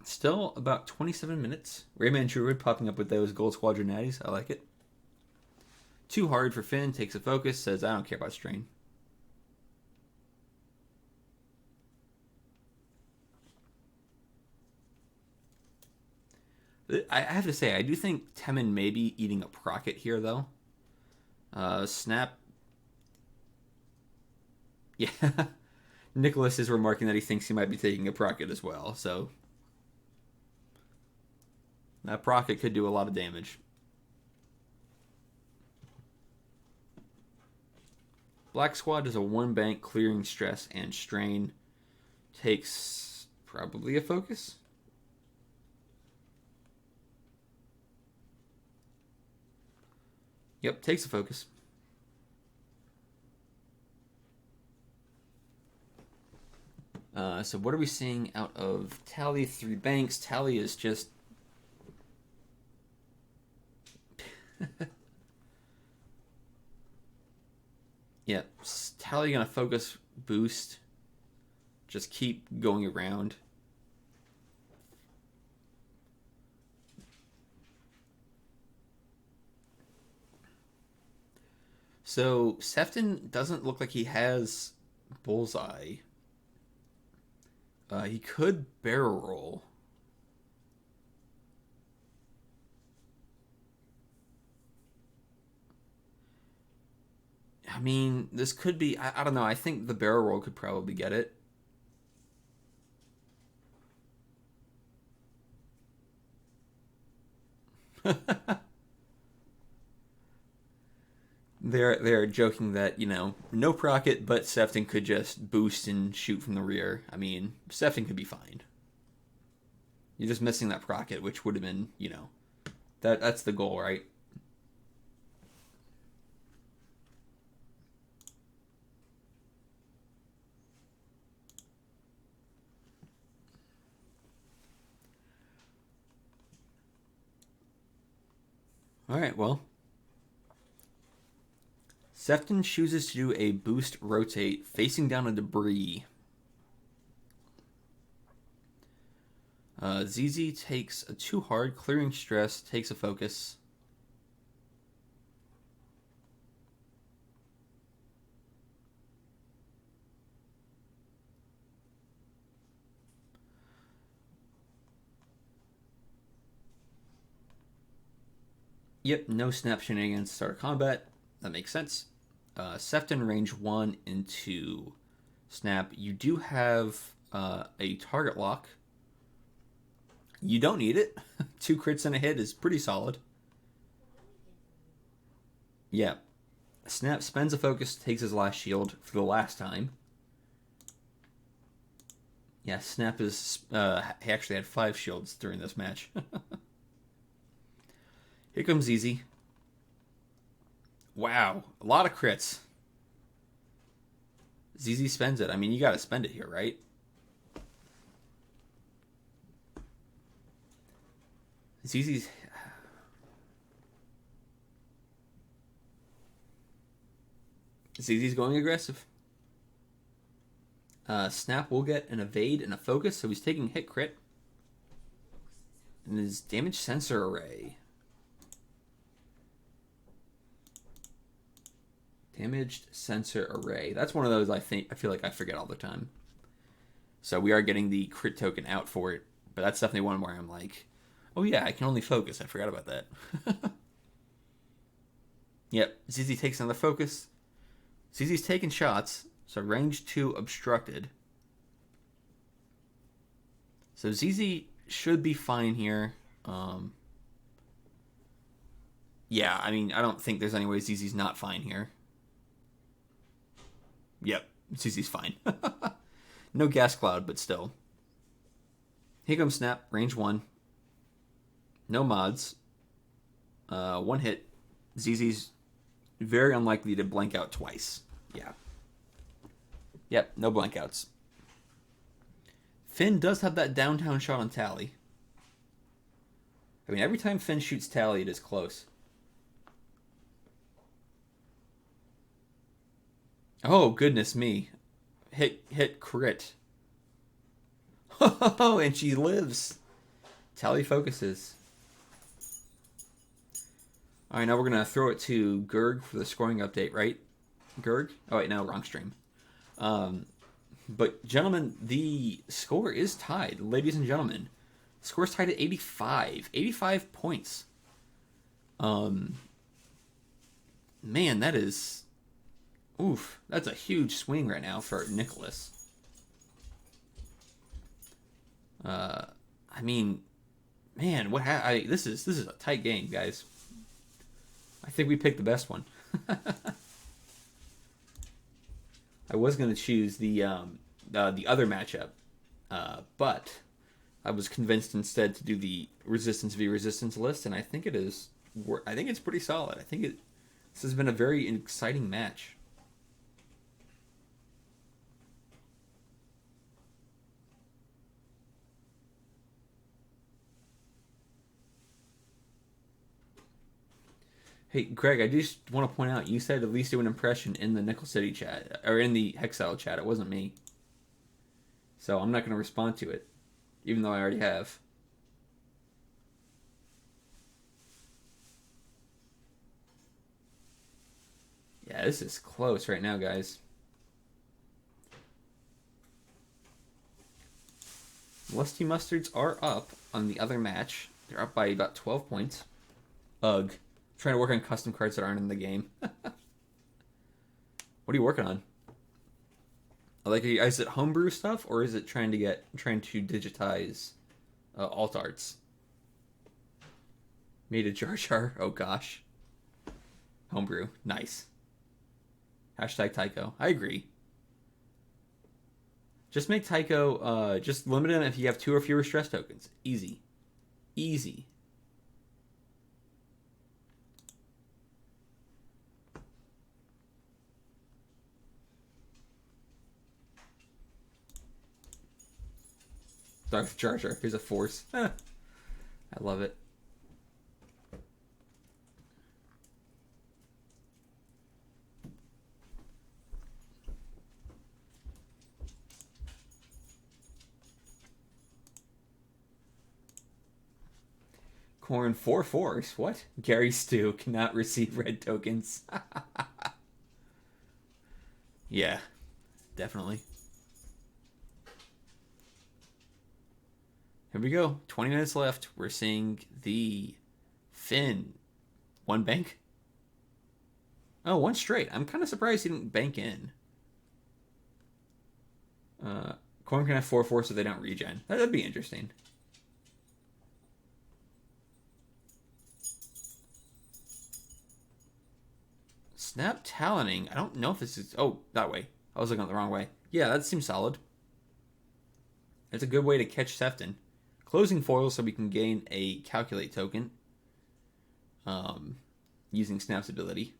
Still about 27 minutes. Rayman Druid popping up with those Gold Squadron natties. I like it. Too hard for Finn. Takes a focus. Says, I don't care about strain. I have to say, I do think Temin may be eating a Procket here, though. Snap. Yeah. Nicholas is remarking that he thinks he might be taking a Procket as well, so that Procket could do a lot of damage. Black Squad is a 1-bank clearing stress and strain. Takes probably a focus. Yep, takes a focus. So what are we seeing out of Tally? 3 banks. Tally is just... Yep, Tally gonna focus, boost. Just keep going around. So, Sefton doesn't look like he has Bullseye. He could barrel roll. I mean, this could be... I don't know. I think the barrel roll could probably get it. They're joking that, no Procket, but Sefton could just boost and shoot from the rear. I mean, Sefton could be fine. You're just missing that Procket, which would have been, that's the goal, right? Alright, well. Sefton chooses to do a boost rotate, facing down a debris. ZZ takes a too hard, clearing stress, takes a focus. Yep, no snap shenanigans start combat. That makes sense. Sefton range 1 into snap. You do have a target lock. You don't need it. 2 crits and a hit is pretty solid. Yeah. Snap spends a focus, takes his last shield for the last time. Yeah, Snap is... he actually had 5 shields during this match. Here comes Easy. Wow, a lot of crits. ZZ spends it. I mean, you gotta spend it here, right? ZZ's going aggressive. Snap will get an evade and a focus, so he's taking hit crit. And his damage sensor array. Damaged sensor array. That's one of those I feel like I forget all the time. So we are getting the crit token out for it, but that's definitely one where I'm like, oh yeah, I can only focus. I forgot about that. Yep, ZZ takes another focus. ZZ's taking shots, so range 2 obstructed. So ZZ should be fine here. Yeah, I mean, I don't think there's any way ZZ's not fine here. Yep, ZZ's fine. No gas cloud, but still. Here comes Snap, range 1. No mods. 1 hit. ZZ's very unlikely to blank out twice. Yeah. Yep, no blank outs. Finn does have that downtown shot on Tally. I mean, every time Finn shoots Tally, it is close. Oh, goodness me. Hit crit. Oh, and she lives. Tally focuses. Alright, now we're going to throw it to Gerg for the scoring update, right? Gerg? Oh, wait, no, wrong stream. But, gentlemen, the score is tied. Ladies and gentlemen, the score's tied at 85. 85 points. Man, that is... Oof, that's a huge swing right now for Nicholas. I mean, man, this is a tight game, guys. I think we picked the best one. I was going to choose the other matchup, but I was convinced instead to do the Resistance v Resistance list, and I think it is. I think it's pretty solid. This has been a very exciting match. Hey, Greg, I just want to point out, you said at least do an impression in the Nickel City chat, or in the Hexile chat. It wasn't me. So I'm not going to respond to it, even though I already have. Yeah, this is close right now, guys. Lusty Mustards are up on the other match. They're up by about 12 points. Ugh. Trying to work on custom cards that aren't in the game. What are you working on? Like, is it homebrew stuff, or is it trying to digitize alt arts? Made a Jar Jar. Oh gosh. Homebrew. Nice. Hashtag Tycho. I agree. Just make Tycho. Just limit him if you have 2 or fewer stress tokens. Easy. Easy. Darth Jar Jar. Here's a force. I love it. Corn 4/4. What? Gary Stu cannot receive red tokens. Yeah, definitely. Here we go. 20 minutes left. We're seeing the Finn. One bank? Oh, one straight. I'm kind of surprised he didn't bank in. Corn can have 4/4 so they don't regen. That'd be interesting. Snap Taloning. I don't know if this is... Oh, that way. I was looking the wrong way. Yeah, that seems solid. It's a good way to catch Sefton. Closing foil so we can gain a Calculate token. Using Snap's ability.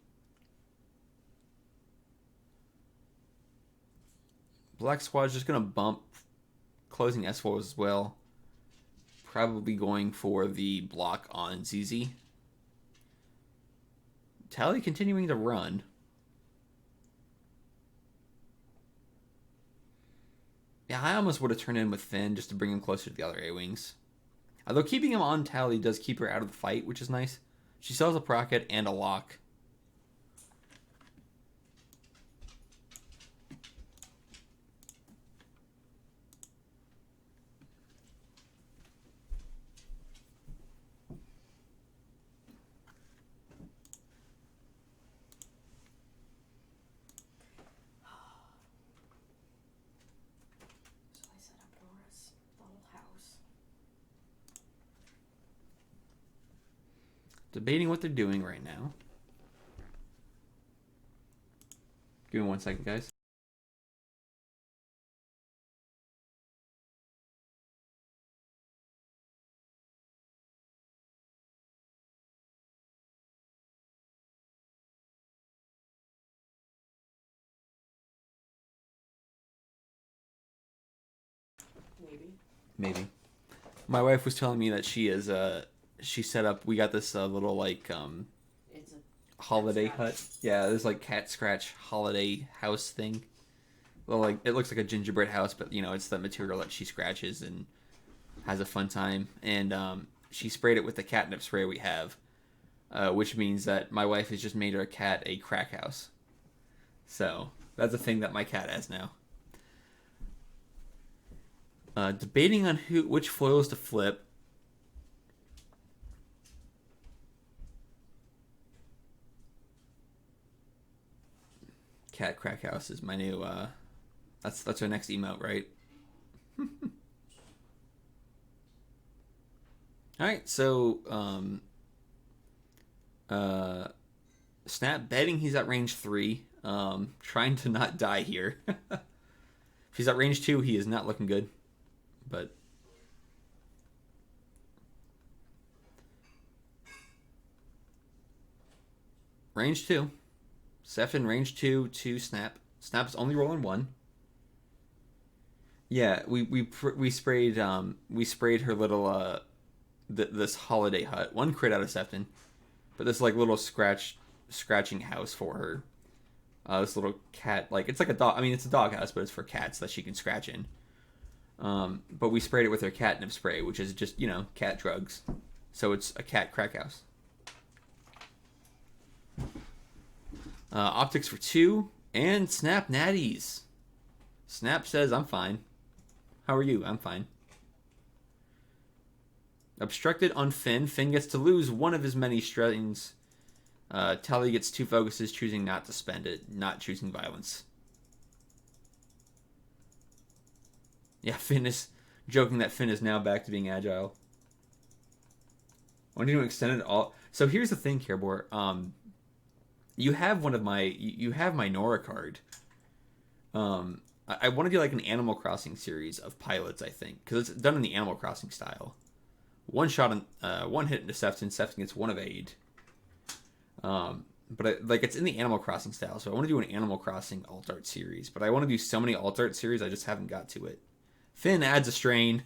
Black Squad's just going to bump closing S4s as well. Probably going for the block on ZZ. Tally continuing to run. Yeah, I almost would have turned in with Finn just to bring him closer to the other A-Wings. Although keeping him on Tally does keep her out of the fight, which is nice. She sells a Procket and a Lock. Debating what they're doing right now. Give me 1 second, guys. Maybe. My wife was telling me that she is she set up. We got this little like It's a holiday hut. Yeah, there's like cat scratch holiday house thing. Well, like it looks like a gingerbread house, but you know it's the material that she scratches and has a fun time. And she sprayed it with the catnip spray we have, which means that my wife has just made her cat a crack house. So that's a thing that my cat has now. Debating on which foils to flip. Cat crack house is my new. That's our next emote, right? All right, so Snap betting he's at range 3. Trying to not die here. If he's at range 2, he is not looking good. But range 2. Sefton range 2 to Snap. Snap's only rolling 1. Yeah, we sprayed her little this holiday hut. 1 crit out of Sefton, but this like little scratching house for her. This little cat, like it's like a dog. I mean, it's a dog house, but it's for cats that she can scratch in. But we sprayed it with her catnip spray, which is just, you know, cat drugs. So it's a cat crack house. Optics for 2 and Snap natties. Snap says, I'm fine. How are you? I'm fine. Obstructed on Finn. Finn gets to lose one of his many strains. Tally gets 2 focuses, choosing not to spend it, not choosing violence. Yeah, Finn is joking that Finn is now back to being agile. I want to extend it all. So here's the thing, Carebor. You have you have my Nora card. I want to do like an Animal Crossing series of pilots, I think, because it's done in the Animal Crossing style. One shot on, 1 hit into Sefton. Sefton gets 1 of aid. But it's in the Animal Crossing style, so I want to do an Animal Crossing alt art series. But I want to do so many alt art series, I just haven't got to it. Finn adds a strain.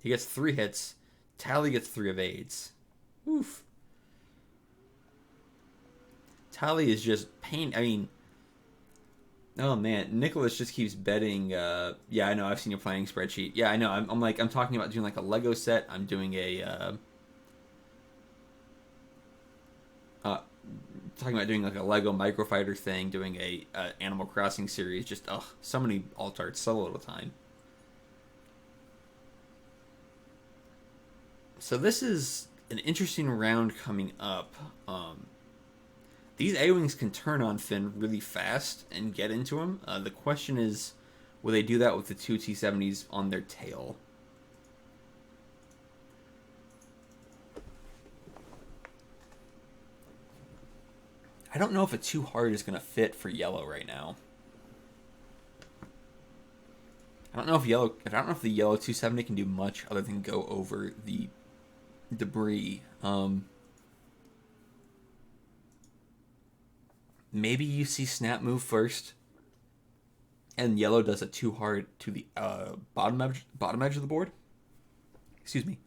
He gets 3 hits. Tally gets 3 of aids. Oof. Tally is just pain. I mean, oh man, Nicholas just keeps betting. Yeah, I know. I've seen your planning spreadsheet. Yeah, I know. I'm talking about doing like a Lego set. I'm doing a talking about doing like a Lego Microfighter thing, doing a Animal Crossing series. Just so many alt arts, so little time. So this is an interesting round coming up. These A-Wings can turn on Finn really fast and get into him. The question is, will they do that with the two T-70s on their tail? I don't know if a too hard is going to fit for yellow right now. I don't know if the yellow 270 can do much other than go over the debris. Maybe you see Snap move first, and yellow does it too hard to the bottom edge of the board. Excuse me.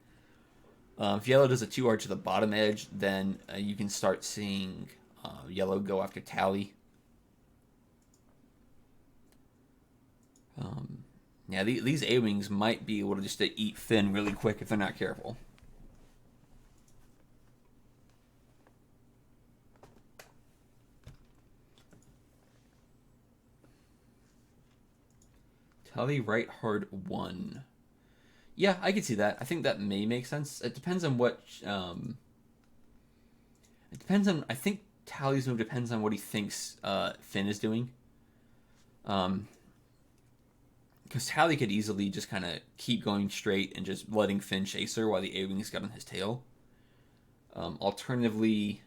If yellow does it too hard to the bottom edge, then you can start seeing yellow go after Tally. Yeah, these A-Wings might be able to just eat Finn really quick if they're not careful. Tally right hard 1. Yeah, I can see that. I think that may make sense. It depends on what... it depends on... I think Tally's move depends on what he thinks Finn is doing. Because Tally could easily just kind of keep going straight and just letting Finn chase her while the A-Wings got on his tail. Alternatively...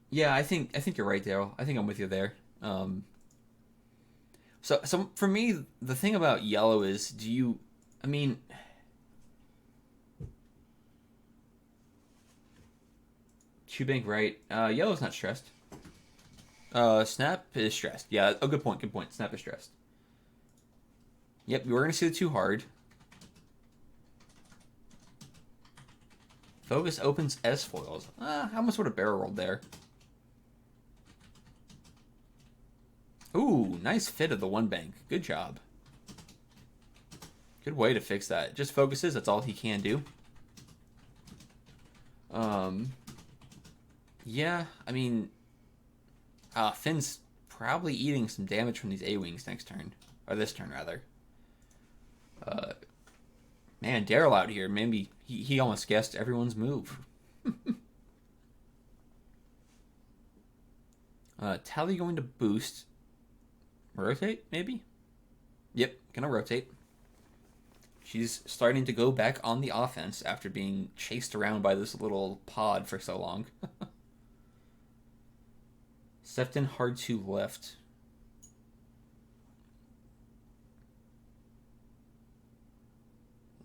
yeah, I think you're right, Daryl. I think I'm with you there. So for me, the thing about yellow is, Chubank right. Yellow's not stressed. Snap is stressed. Yeah, good point. Snap is stressed. Yep, we're gonna see the too hard. Focus opens S foils. How much would a barrel rolled there? Ooh, nice fit of the one bank. Good job. Good way to fix that. Just focuses, that's all he can do. Yeah, Finn's probably eating some damage from these A-Wings next turn. Or this turn, rather. Man, Daryl out here, maybe he almost guessed everyone's move. Tally going to boost. Rotate, maybe? Yep, gonna rotate. She's starting to go back on the offense after being chased around by this little pod for so long. Sefton hard to left.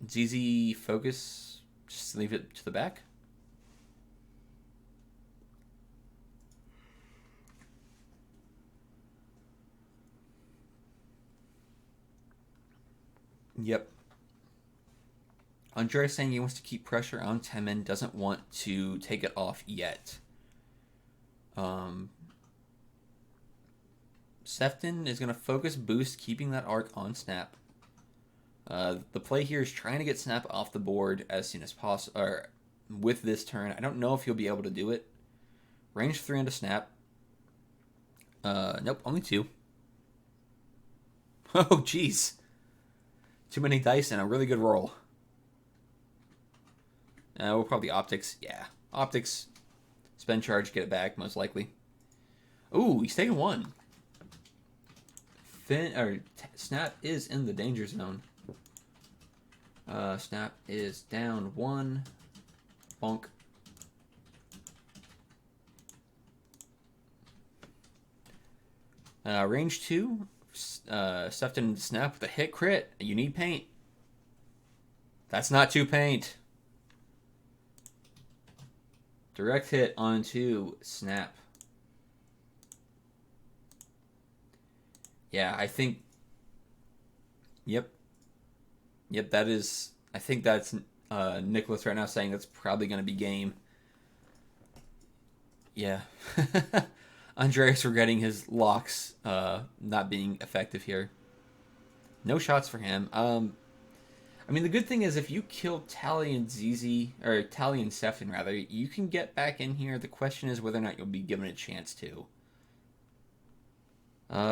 ZZ focus, just leave it to the back. Yep. Andreas saying he wants to keep pressure on Temin, doesn't want to take it off yet. Sefton is going to focus boost, keeping that arc on Snap. The play here is trying to get Snap off the board as soon as possible, or with this turn. I don't know if he'll be able to do it. Range 3 onto Snap. Nope, only 2. Oh, jeez. Too many dice and a really good roll. We'll probably optics. Yeah, optics. Spend charge, get it back, most likely. Ooh, he's taking 1. Snap is in the danger zone. Snap is down 1. Bonk. Range 2. Sefton Snap with a hit crit. You need paint. That's not 2 paint. Direct hit onto Snap. Yeah, I think... Yep, that is... I think that's Nicholas right now saying that's probably going to be game. Yeah. Andreas regretting his locks not being effective here. No shots for him. I mean, the good thing is if you kill Tally and ZZ, or Tally and Sefton rather, you can get back in here. The question is whether or not you'll be given a chance to.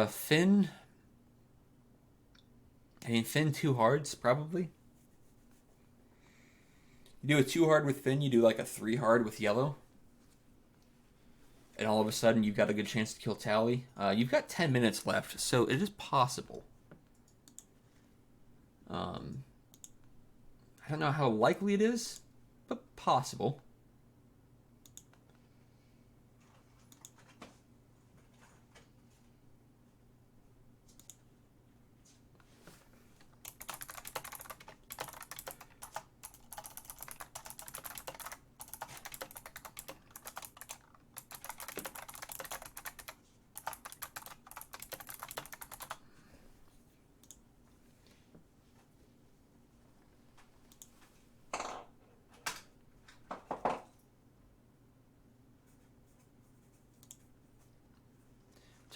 Finn. I mean, Finn 2 hards, probably. You do a 2 hard with Finn, you do like a 3 hard with Yellow. And all of a sudden, you've got a good chance to kill Tally. You've got 10 minutes left, so it is possible. I don't know how likely it is, but possible.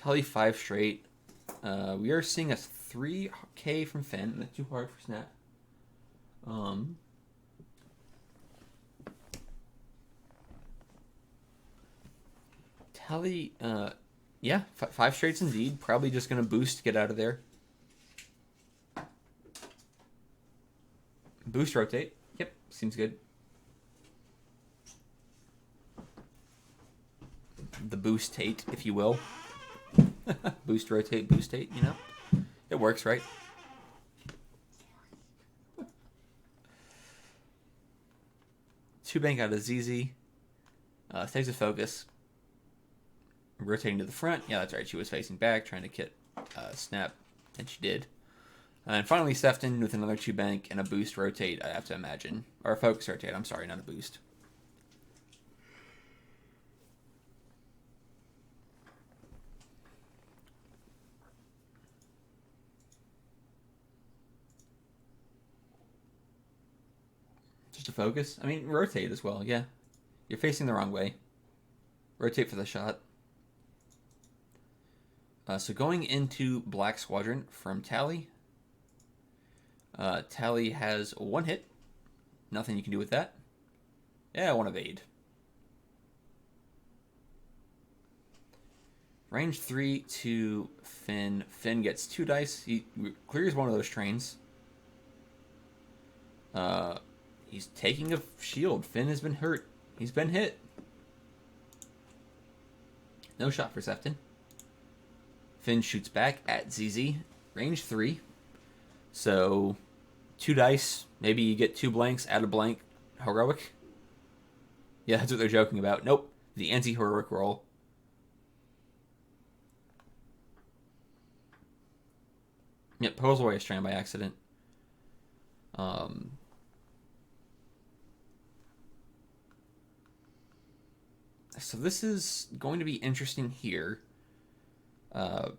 Tally 5 straight. We are seeing a 3K from Finn and a 2 hard for Snap. Tally, yeah, 5 straights indeed. Probably just going to boost to get out of there. Boost rotate. Yep, seems good. The boost tate, if you will. Boost rotate, boost tate, you know? It works, right? Two bank out of ZZ. Stays with focus. Rotating to the front. Yeah, that's right. She was facing back, trying to get Snap, and she did. And finally, Sefton with another 2 bank and a boost rotate, I have to imagine. Or a focus rotate, I'm sorry, not a boost. Just a focus? I mean, rotate as well, yeah. You're facing the wrong way. Rotate for the shot. So going into Black Squadron from Tally. Tally has 1 hit. Nothing you can do with that. Yeah, 1 evade. Range 3 to Finn. Finn gets 2 dice. He clears one of those trains. He's taking a shield. Finn has been hurt. He's been hit. No shot for Sefton. Finn shoots back at ZZ. Range 3. So, 2 dice. Maybe you get 2 blanks, add a blank. Heroic. Yeah, that's what they're joking about. Nope. The anti-heroic roll. Yep, pulls away a strand by accident. So this is going to be interesting here. Yeah,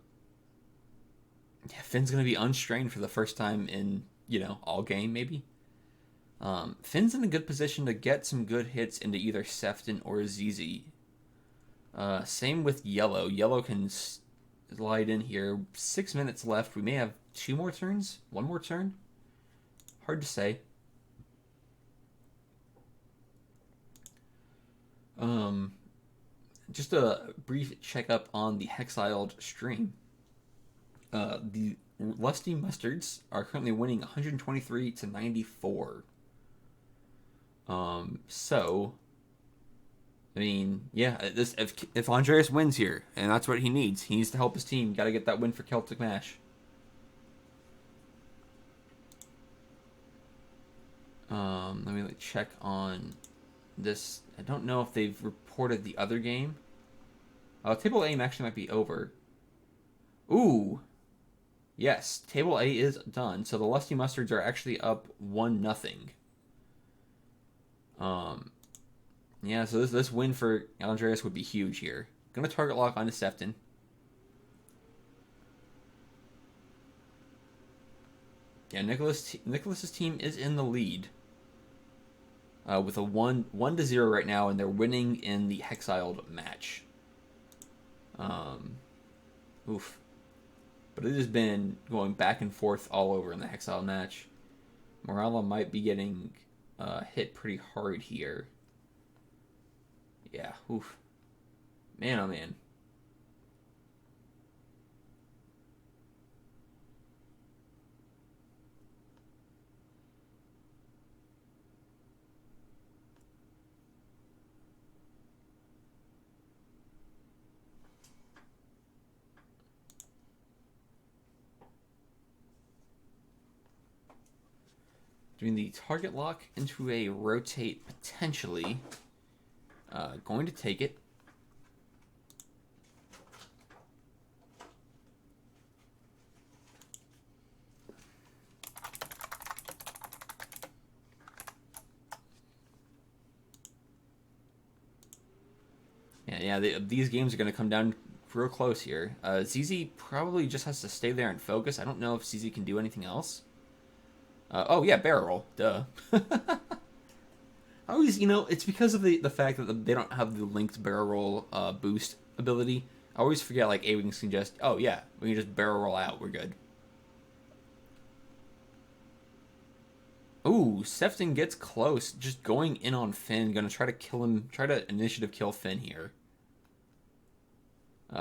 Finn's going to be unstrained for the first time in, all game, maybe. Finn's in a good position to get some good hits into either Sefton or ZZ. Same with Yellow. Yellow can slide in here. 6 minutes left. We may have 2 more turns? 1 more turn? Hard to say. Just a brief checkup on the Hexiled stream. The Lusty Mustards are currently winning 123 to 94. So, I mean, yeah, if Andreas wins here, and that's what he needs to help his team. Got to get that win for Celtic Mash. Let me check on this. I don't know if they've reported the other game. Table A actually might be over. Ooh. Yes, Table A is done. So the Lusty Mustards are actually up 1-0. Yeah, so this win for Andreas would be huge here. Gonna target lock onto Sefton. Yeah, Nicholas's team is in the lead. With a 1-0 right now, and they're winning in the Hexiled match. Oof. But it has been going back and forth all over in the Hexiled match. Morala might be getting hit pretty hard here. Yeah, oof. Man, oh man. Doing the target lock into a rotate potentially. Going to take it. Yeah, these games are going to come down real close here. ZZ probably just has to stay there and focus. I don't know if ZZ can do anything else. Oh, yeah, barrel roll. Duh. I always, it's because of the fact that they don't have the linked barrel roll boost ability. I always forget, like, A-Wings can just, oh, yeah, we can just barrel roll out. We're good. Ooh, Sefton gets close. Just going in on Finn. Gonna try to kill him. Try to initiative kill Finn here.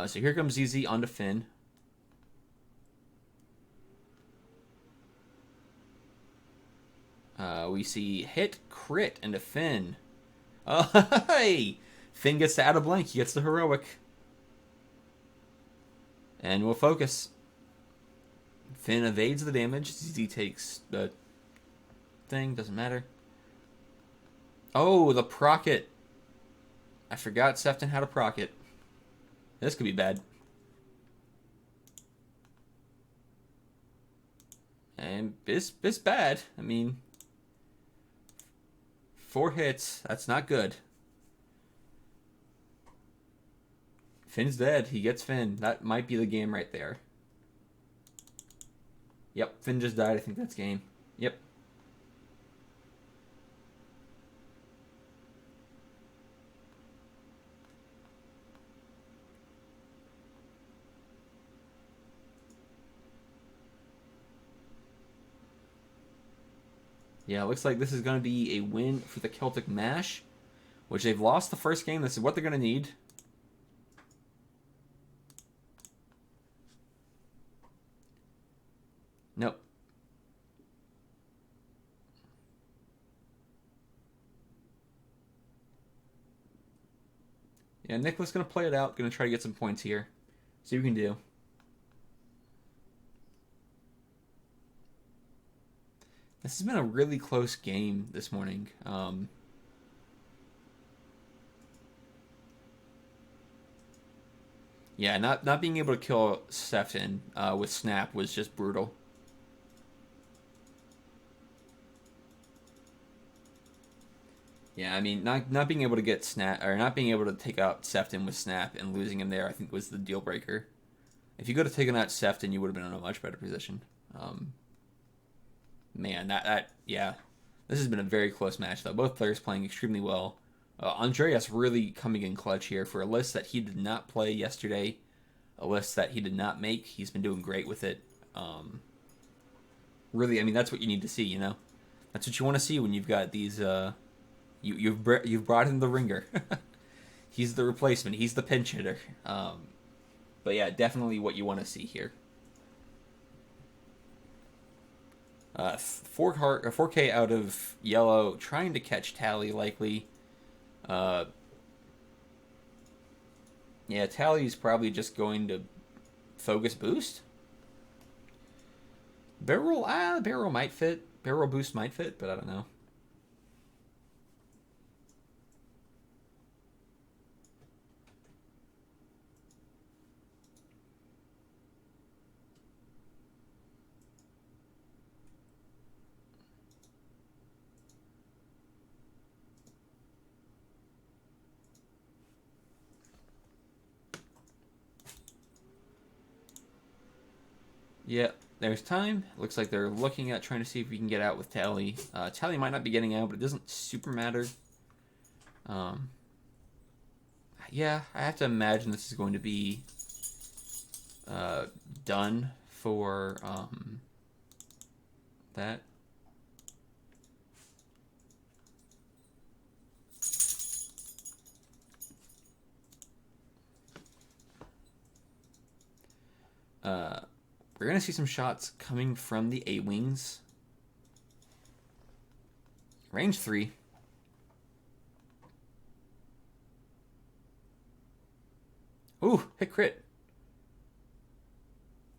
So here comes ZZ onto Finn. We see hit, crit, into Finn. Hey! Finn gets to add a blank. He gets the heroic. And we'll focus. Finn evades the damage. ZZ takes the thing. Doesn't matter. Oh, the procket. I forgot Sefton had a procket. This could be bad. And it's bad. I mean, 4 hits. That's not good. Finn's dead. He gets Finn. That might be the game right there. Yep, Finn just died. I think that's game. Yep. Yeah, it looks like this is going to be a win for the Celtic Mash, which they've lost the first game. This is what they're going to need. Nope. Yeah, Nicholas going to play it out. Going to try to get some points here. See what we can do. This has been a really close game this morning. Yeah, not being able to kill Sefton with Snap was just brutal. Yeah, I mean, not being able to get Snap, or not being able to take out Sefton with Snap and losing him there, I think was the deal breaker. If you could have taken out Sefton, you would have been in a much better position. Man, yeah. This has been a very close match, though. Both players playing extremely well. Andreas really coming in clutch here for a list that he did not play yesterday. A list that he did not make. He's been doing great with it. Really, I mean, that's what you need to see, you know? That's what you want to see when you've got these... You've brought in the ringer. He's the replacement. He's the pinch hitter. But yeah, definitely what you want to see here. 4K out of yellow, trying to catch Tally likely. Yeah, Tally's probably just going to focus boost. Barrel might fit. Barrel boost might fit, but I don't know. Yeah, there's time. Looks like they're looking at trying to see if we can get out with Tally. Tally might not be getting out, but it doesn't super matter. Yeah, I have to imagine this is going to be done for that. We're going to see some shots coming from the A-Wings. Range 3. Ooh, hit crit.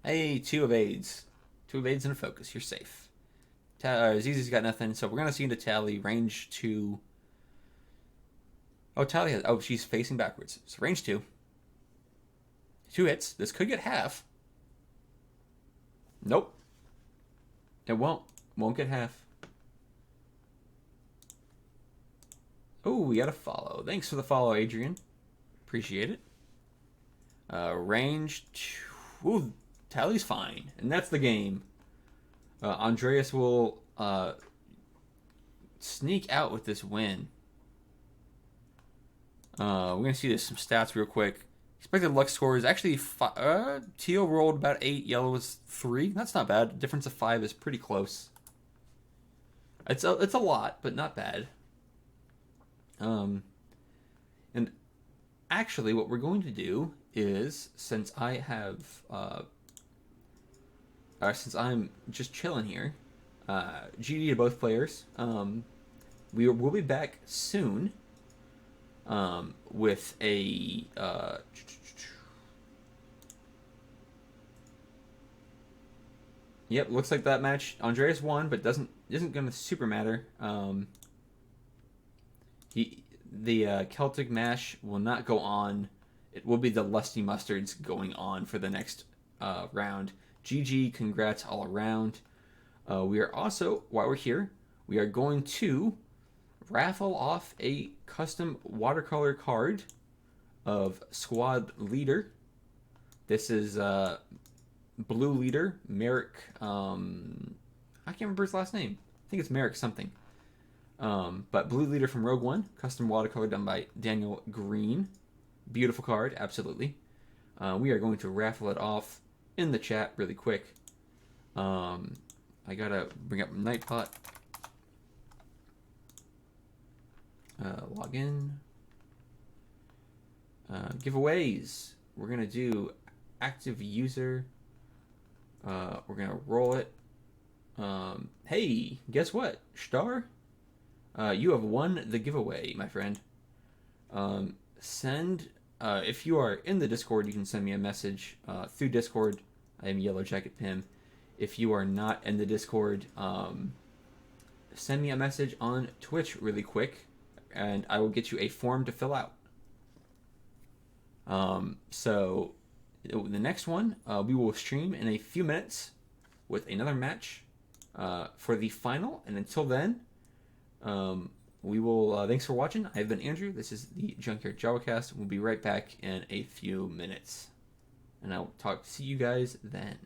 Hey, 2 of AIDS. 2 of AIDS and a focus. You're safe. Zizi's got nothing, so we're going to see into Tally. Range 2. Oh, Tally has... Oh, she's facing backwards. So range 2. 2 hits. This could get half. Nope. It won't. Won't get half. Oh, we got a follow. Thanks for the follow, Adrian. Appreciate it. Range 2. Ooh, Tally's fine. And that's the game. Andreas will sneak out with this win. We're going to see some stats real quick. Expected luck score is actually teal rolled about 8, yellow was 3. That's not bad. Difference of 5 is pretty close. It's a lot, but not bad. And actually, what we're going to do is, since I have, since I'm just chilling here, GD to both players. We'll be back soon. With a yep, looks like that match Andreas won, but isn't gonna super matter. The Celtic Mash will not go on. It will be the Lusty Mustards going on for the next round. GG, congrats all around. We are also, while we're here, we are going to raffle off a custom watercolor card of Squad Leader. This is Blue Leader, Merrick. I can't remember his last name. I think it's Merrick something. But Blue Leader from Rogue One, custom watercolor done by Daniel Green. Beautiful card, absolutely. We are going to raffle it off in the chat really quick. I gotta bring up Nightpot. Log in. Giveaways. We're going to do active user. We're going to roll it. Hey, guess what? Star? You have won the giveaway, my friend. If you are in the Discord, you can send me a message through Discord. I am Yellow Jacket Pim. If you are not in the Discord, send me a message on Twitch really quick, and I will get you a form to fill out. So the next one, we will stream in a few minutes with another match for the final. And until then, we will, thanks for watching. I've been Andrew. This is the Junkyard Jawcast. We'll be right back in a few minutes. And I'll see you guys then.